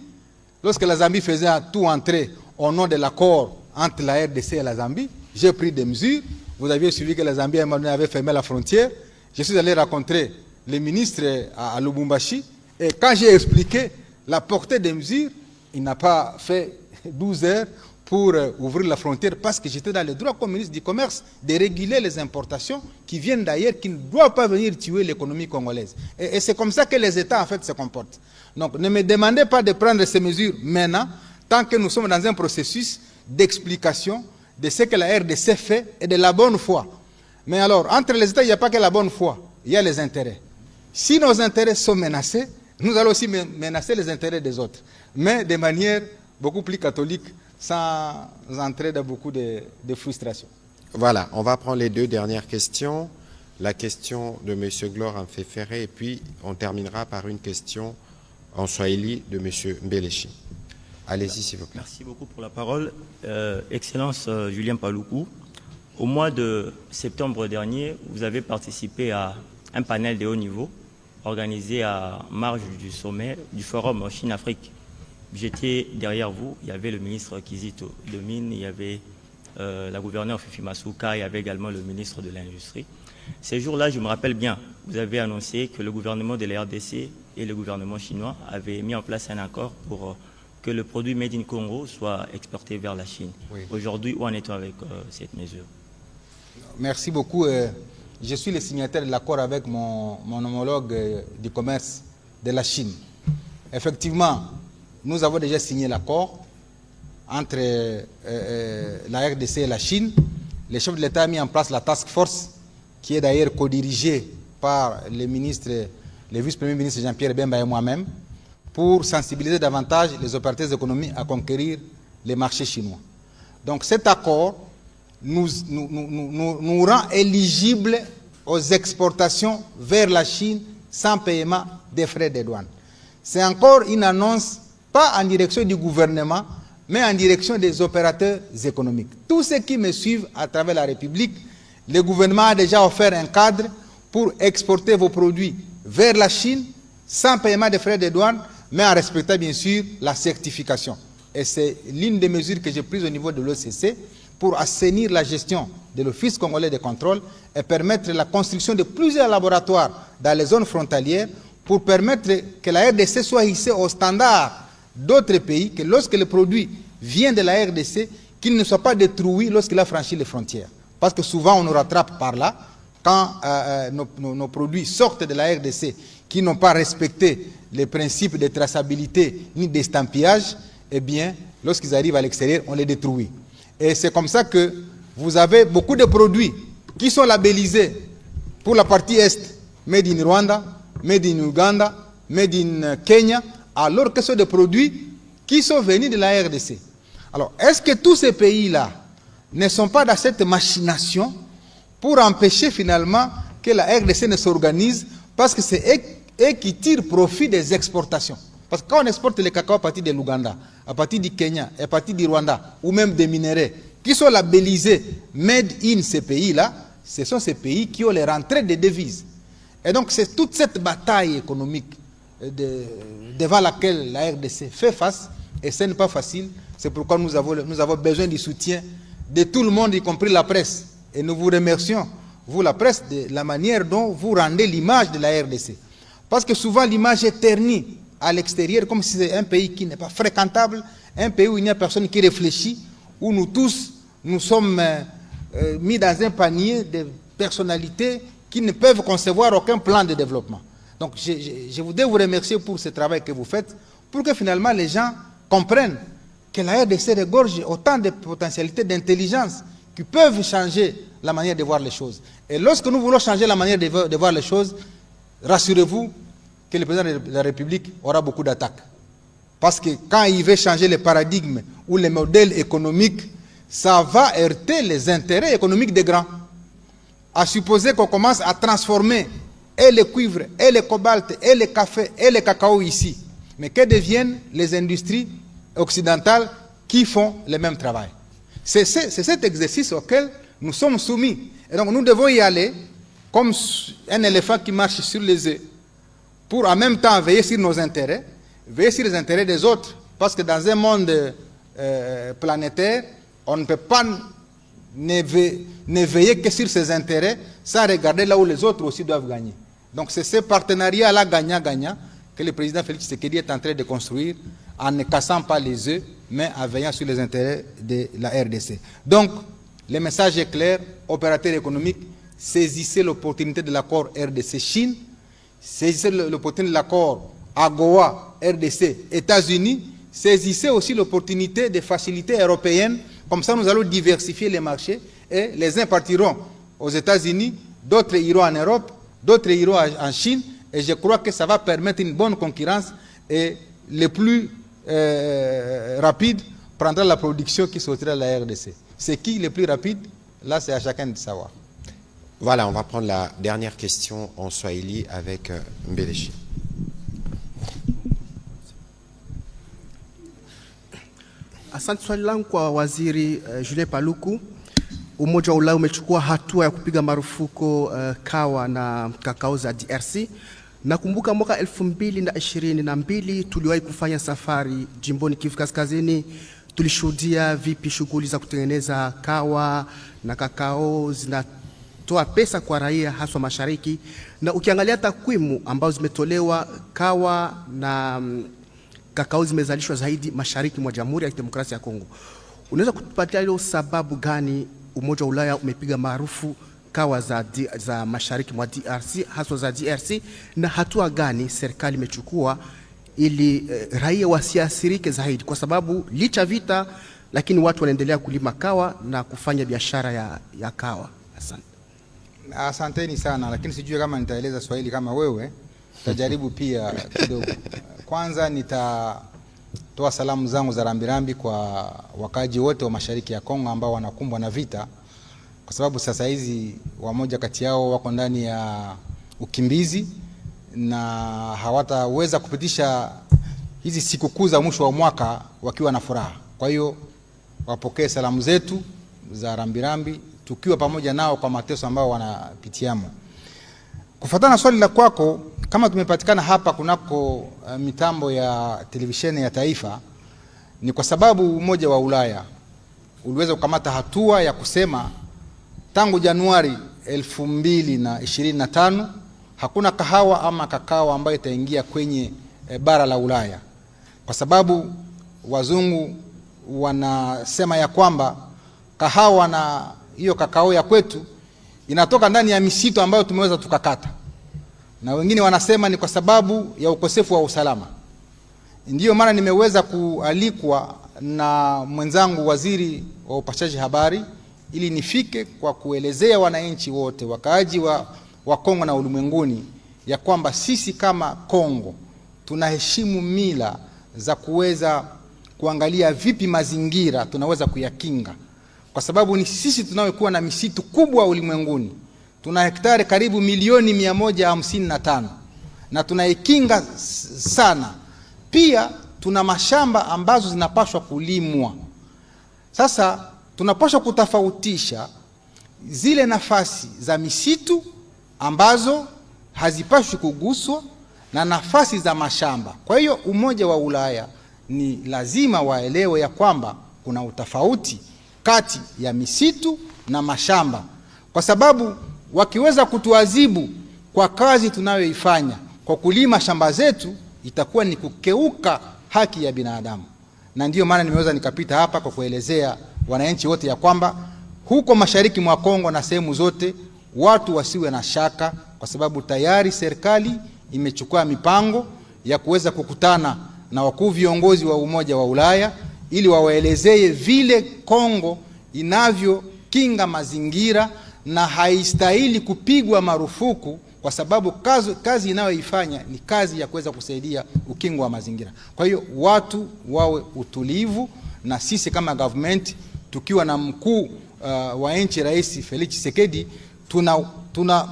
Lorsque la Zambie faisait tout entrer au nom de l'accord entre la RDC et la Zambie, j'ai pris des mesures. Vous aviez suivi que la Zambie avait fermé la frontière. Je suis allé rencontrer les ministres à Lubumbashi et quand j'ai expliqué la portée des mesures, il n'a pas fait 12 heures pour ouvrir la frontière parce que j'étais dans le droit comme ministre du Commerce de réguler les importations qui viennent d'ailleurs, qui ne doivent pas venir tuer l'économie congolaise. Et c'est comme ça que les États en fait se comportent. Donc ne me demandez pas de prendre ces mesures maintenant, tant que nous sommes dans un processus d'explication de ce que la RDC fait et de la bonne foi. Mais alors, entre les États, il n'y a pas que la bonne foi, il y a les intérêts. Si nos intérêts sont menacés, nous allons aussi menacer les intérêts des autres, mais de manière beaucoup plus catholique, sans entrer dans beaucoup de frustration. Voilà, on va prendre les 2 dernières questions. La question de M. Glore en Féféré et puis on terminera par une question en Swahili de M. Mbelechi. Allez-y, s'il vous plaît. Merci beaucoup pour la parole. Excellence Julien Paluku, au mois de septembre dernier, vous avez participé à un panel de haut niveau organisé à marge du sommet du forum Chine-Afrique. J'étais derrière vous, il y avait le ministre Kizito Domine, il y avait la gouverneure Fifi Masuka, il y avait également le ministre de l'Industrie. Ces jours-là, je me rappelle bien, vous avez annoncé que le gouvernement de la RDC et le gouvernement chinois avaient mis en place un accord pour que le produit Made in Congo soit exporté vers la Chine. Oui. Aujourd'hui, où en est-on avec cette mesure? Merci beaucoup. Je suis le signataire de l'accord avec mon homologue du commerce de la Chine. Effectivement, nous avons déjà signé l'accord entre la RDC et la Chine. Le chef de l'État a mis en place la task force qui est d'ailleurs co-dirigée par le vice-premier ministre Jean-Pierre Bemba et moi-même pour sensibiliser davantage les opérateurs économiques à conquérir les marchés chinois. Donc cet accord nous rend éligibles aux exportations vers la Chine sans paiement des frais de douane. C'est encore une annonce pas en direction du gouvernement, mais en direction des opérateurs économiques. Tous ceux qui me suivent à travers la République, le gouvernement a déjà offert un cadre pour exporter vos produits vers la Chine sans paiement de frais de douane, mais en respectant bien sûr la certification. Et c'est l'une des mesures que j'ai prises au niveau de l'OCC pour assainir la gestion de l'Office congolais de contrôle et permettre la construction de plusieurs laboratoires dans les zones frontalières pour permettre que la RDC soit hissée au standard d'autres pays, que lorsque le produit vient de la RDC, qu'il ne soit pas détruit lorsqu'il a franchi les frontières. Parce que souvent on nous rattrape par là, quand nos produits sortent de la RDC, qui n'ont pas respecté les principes de traçabilité ni d'estampillage, eh bien, lorsqu'ils arrivent à l'extérieur, on les détruit. Et c'est comme ça que vous avez beaucoup de produits qui sont labellisés pour la partie Est, Made in Rwanda, Made in Uganda, Made in Kenya, alors que ce sont des produits qui sont venus de la RDC. Alors, est-ce que tous ces pays-là ne sont pas dans cette machination pour empêcher finalement que la RDC ne s'organise, parce que c'est eux qui tirent profit des exportations? Parce que quand on exporte le cacao à partir de l'Ouganda, à partir du Kenya, à partir du Rwanda, ou même des minerais, qui sont labellisés Made in ces pays-là, ce sont ces pays qui ont les rentrées de devises. Et donc c'est toute cette bataille économique devant laquelle la RDC fait face, et ce n'est pas facile. C'est pourquoi nous avons besoin du soutien de tout le monde, y compris la presse. Et nous vous remercions, vous la presse, de la manière dont vous rendez l'image de la RDC. Parce que souvent l'image est ternie à l'extérieur comme si c'est un pays qui n'est pas fréquentable, un pays où il n'y a personne qui réfléchit, où nous tous, nous sommes mis dans un panier de personnalités qui ne peuvent concevoir aucun plan de développement. Donc je voudrais vous remercier pour ce travail que vous faites, pour que finalement les gens comprennent que la RDC regorge autant de potentialités d'intelligence qui peuvent changer la manière de voir les choses. Et lorsque nous voulons changer la manière de voir les choses, rassurez-vous que le président de la République aura beaucoup d'attaques. Parce que quand il veut changer le paradigme ou les modèles économiques, ça va heurter les intérêts économiques des grands. À supposer qu'on commence à transformer et le cuivre, et le cobalt, et le café, et le cacao ici. Mais que deviennent les industries occidentales qui font le même travail? C'est cet exercice auquel nous sommes soumis. Et donc nous devons y aller comme un éléphant qui marche sur les œufs, pour en même temps veiller sur nos intérêts, veiller sur les intérêts des autres. Parce que dans un monde planétaire, on ne peut pas ne veiller que sur ses intérêts sans regarder là où les autres aussi doivent gagner. Donc c'est ce partenariat-là gagnant-gagnant que le président Félix Tshisekedi est en train de construire en ne cassant pas les œufs, mais en veillant sur les intérêts de la RDC. Donc, le message est clair, opérateurs économiques, saisissez l'opportunité de l'accord RDC-Chine, saisissez l'opportunité de l'accord AGOA, RDC, États-Unis, saisissez aussi l'opportunité des facilités européennes, comme ça nous allons diversifier les marchés, et les uns partiront aux États-Unis, d'autres iront en Europe, d'autres iront en Chine, et je crois que ça va permettre une bonne concurrence, et les plus rapides prendra la production qui sortira de la RDC. C'est qui le plus rapide? Là, c'est à chacun de savoir. Voilà, on va prendre la dernière question en Swahili avec Mbelechi. Asante. Swali langu kwa Waziri Julien Paluku. Umoja wa Ulaya umechukua hatua ya kupiga marufuku kawa na kakao za DRC. Nakumbuka mwaka 2022 tuliwahi kufanya safari jimboni Kivu Kaskazini. Tulishuhudia vipi shughuli za kutengeneza kawa na kakao zinatoa pesa kwa raia haswa mashariki, na ukiangalia takwimu ambazo zimetolewa, kawa na kakao zimezalishwa zaidi mashariki mwa Jamhuri ya Kidemokrasia ya Kongo. Unaweza kutupatia leo sababu gani Umoja wa Ulaya umepiga maarufu kawa za mashariki mwa DRC, haswa za DRC, na hatua gani serikali imechukua ili raia wasiathirike zaidi, kwa sababu licha vita lakini watu wanaendelea kulima kawa na kufanya biashara ya kawa? Asante. Asanteni sana, lakini sijui kama nitaeleza Swahili kama wewe. Tajaribu pia kidogo. Kwanza nitatoa salamu zangu za rambirambi kwa wakaji wote wa mashariki ya Kongo ambao wanakumbwa na vita, kwa sababu sasa hizi wamoja kati yao wako ndani ya ukimbizi na hawataweza kupitisha hizi sikukuu za mwisho wa mwaka wakiwa na furaha. Kwa hiyo wapokee salamu zetu za rambirambi, tukiwa pamoja nao kwa mateso ambao wanapitiamo. Kufuatana na swali la kwako, kama tumepatikana hapa kunako mitambo ya televisheni ya taifa, ni kwa sababu Umoja wa Ulaya uliweza kukamata hatua ya kusema tangu Januari 2025 hakuna kahawa ama kakao ambayo itaingia kwenye bara la Ulaya, kwa sababu wazungu wanasema ya kwamba kahawa na hiyo kakao ya kwetu inatoka ndani ya misitu ambayo tumeweza tukakata, na wengine wanasema ni kwa sababu ya ukosefu wa usalama. Ndiyo maana nimeweza kualikwa na mwenzangu waziri wa upashaji habari ili nifike kwa kuelezea wananchi wote wakaaji wa Kongo na ulimwenguni ya kwamba sisi kama Kongo tunaheshimu mila za kuweza kuangalia vipi mazingira tunaweza kuyakinga, kwa sababu ni sisi tunaokuwa na misitu kubwa ulimwenguni. Tuna hektari karibu milioni 155 na tunaikinga sana. Pia tuna mashamba ambazo zinapaswa kulimwa. Sasa tunapaswa kutofautisha zile nafasi za misitu ambazo hazipaswi kuguswa na nafasi za mashamba. Kwa hiyo Umoja wa Ulaya ni lazima waelewe ya kwamba kuna utofauti kati ya misitu na mashamba, kwa sababu wakiweza kutuadhibu kwa kazi tunayoifanya kwa kulima shamba zetu, itakuwa ni kukeuka haki ya binadamu. Na ndiyo maana nimeweza nikapita hapa kwa kuelezea wananchi wote ya kwamba huko mashariki mwa Kongo na sehemu zote watu wasiwe na shaka, kwa sababu tayari serikali imechukua mipango ya kuweza kukutana na wakuu viongozi wa Umoja wa Ulaya ili wawaelezee vile Kongo inavyokinga mazingira na haistahili kupigwa marufuku, kwa sababu kazi inayoifanya ni kazi ya kuweza kusaidia ukingo wa mazingira. Kwa hiyo watu wawe utulivu, na sisi kama government tukiwa na mkuu wa nchi Rais Felix Tshisekedi tuna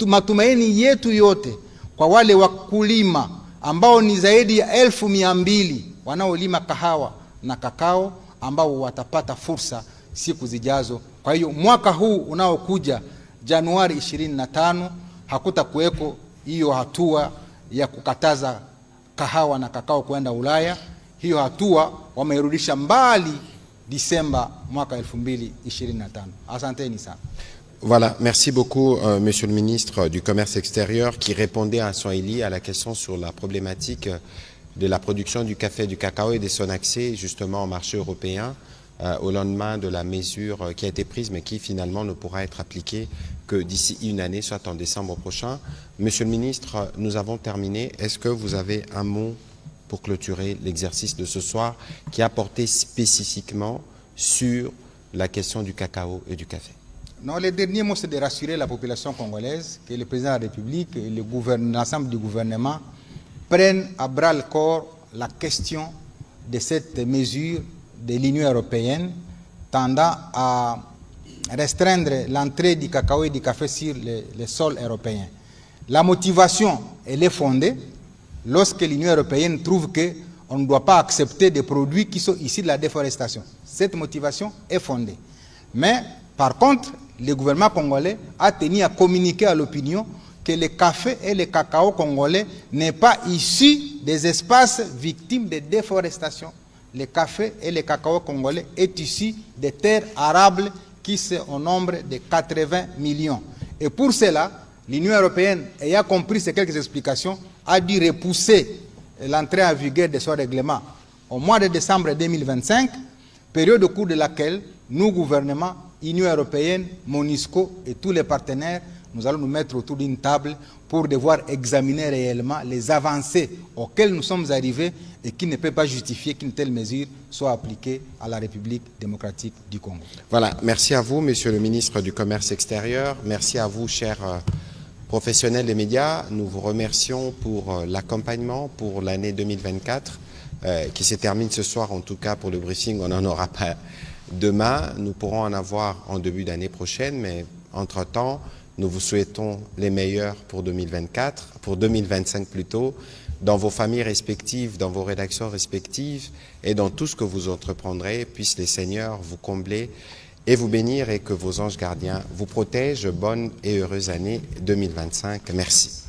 matumaini yetu yote kwa wale wakulima ambao ni zaidi ya 1200 wanaolima kahawa na kakao ambao watapata fursa siku zijazo. Kwa hiyo mwaka huu unaokuja Januari 25 hakutakuweko hiyo hatua ya kukataza kahawa na kakao kwenda Ulaya. Hiyo hatua wamerudisha mbali Disemba mwaka 2025. Asanteni sana. Voilà, merci beaucoup, Monsieur le ministre du Commerce extérieur, qui répondait à Swahili à la question sur la problématique de la production du café et du cacao et de son accès justement au marché européen au lendemain de la mesure qui a été prise mais qui finalement ne pourra être appliquée que d'ici une année, soit en décembre prochain. Monsieur le ministre, nous avons terminé. Est-ce que vous avez un mot pour clôturer l'exercice de ce soir qui a porté spécifiquement sur la question du cacao et du café? Non, le dernier mot, c'est de rassurer la population congolaise que le président de la République et l'ensemble du gouvernement prennent à bras le corps la question de cette mesure de l'Union européenne tendant à restreindre l'entrée du cacao et du café sur le sol européen. La motivation, elle est fondée lorsque l'Union européenne trouve qu'on ne doit pas accepter des produits qui sont issus de la déforestation. Cette motivation est fondée. Mais par contre, le gouvernement congolais a tenu à communiquer à l'opinion que le café et le cacao congolais n'est pas issu des espaces victimes de déforestation. Le café et le cacao congolais est issu des terres arables qui sont au nombre de 80 millions. Et pour cela, l'Union européenne, ayant compris ces quelques explications, a dû repousser l'entrée en vigueur de ce règlement au mois de décembre 2025, période au cours de laquelle nous, gouvernement, Union européenne, MONUSCO et tous les partenaires, nous allons nous mettre autour d'une table pour devoir examiner réellement les avancées auxquelles nous sommes arrivés et qui ne peut pas justifier qu'une telle mesure soit appliquée à la République démocratique du Congo. Voilà, merci à vous, Monsieur le ministre du Commerce extérieur. Merci à vous, chers professionnels des médias. Nous vous remercions pour l'accompagnement pour l'année 2024 qui se termine ce soir, en tout cas pour le briefing. On n'en aura pas demain. Nous pourrons en avoir en début d'année prochaine, mais entre-temps, nous vous souhaitons les meilleurs pour 2024, pour 2025 plutôt, dans vos familles respectives, dans vos rédactions respectives et dans tout ce que vous entreprendrez. Puissent les seigneurs vous combler et vous bénir et que vos anges gardiens vous protègent. Bonne et heureuse année 2025. Merci.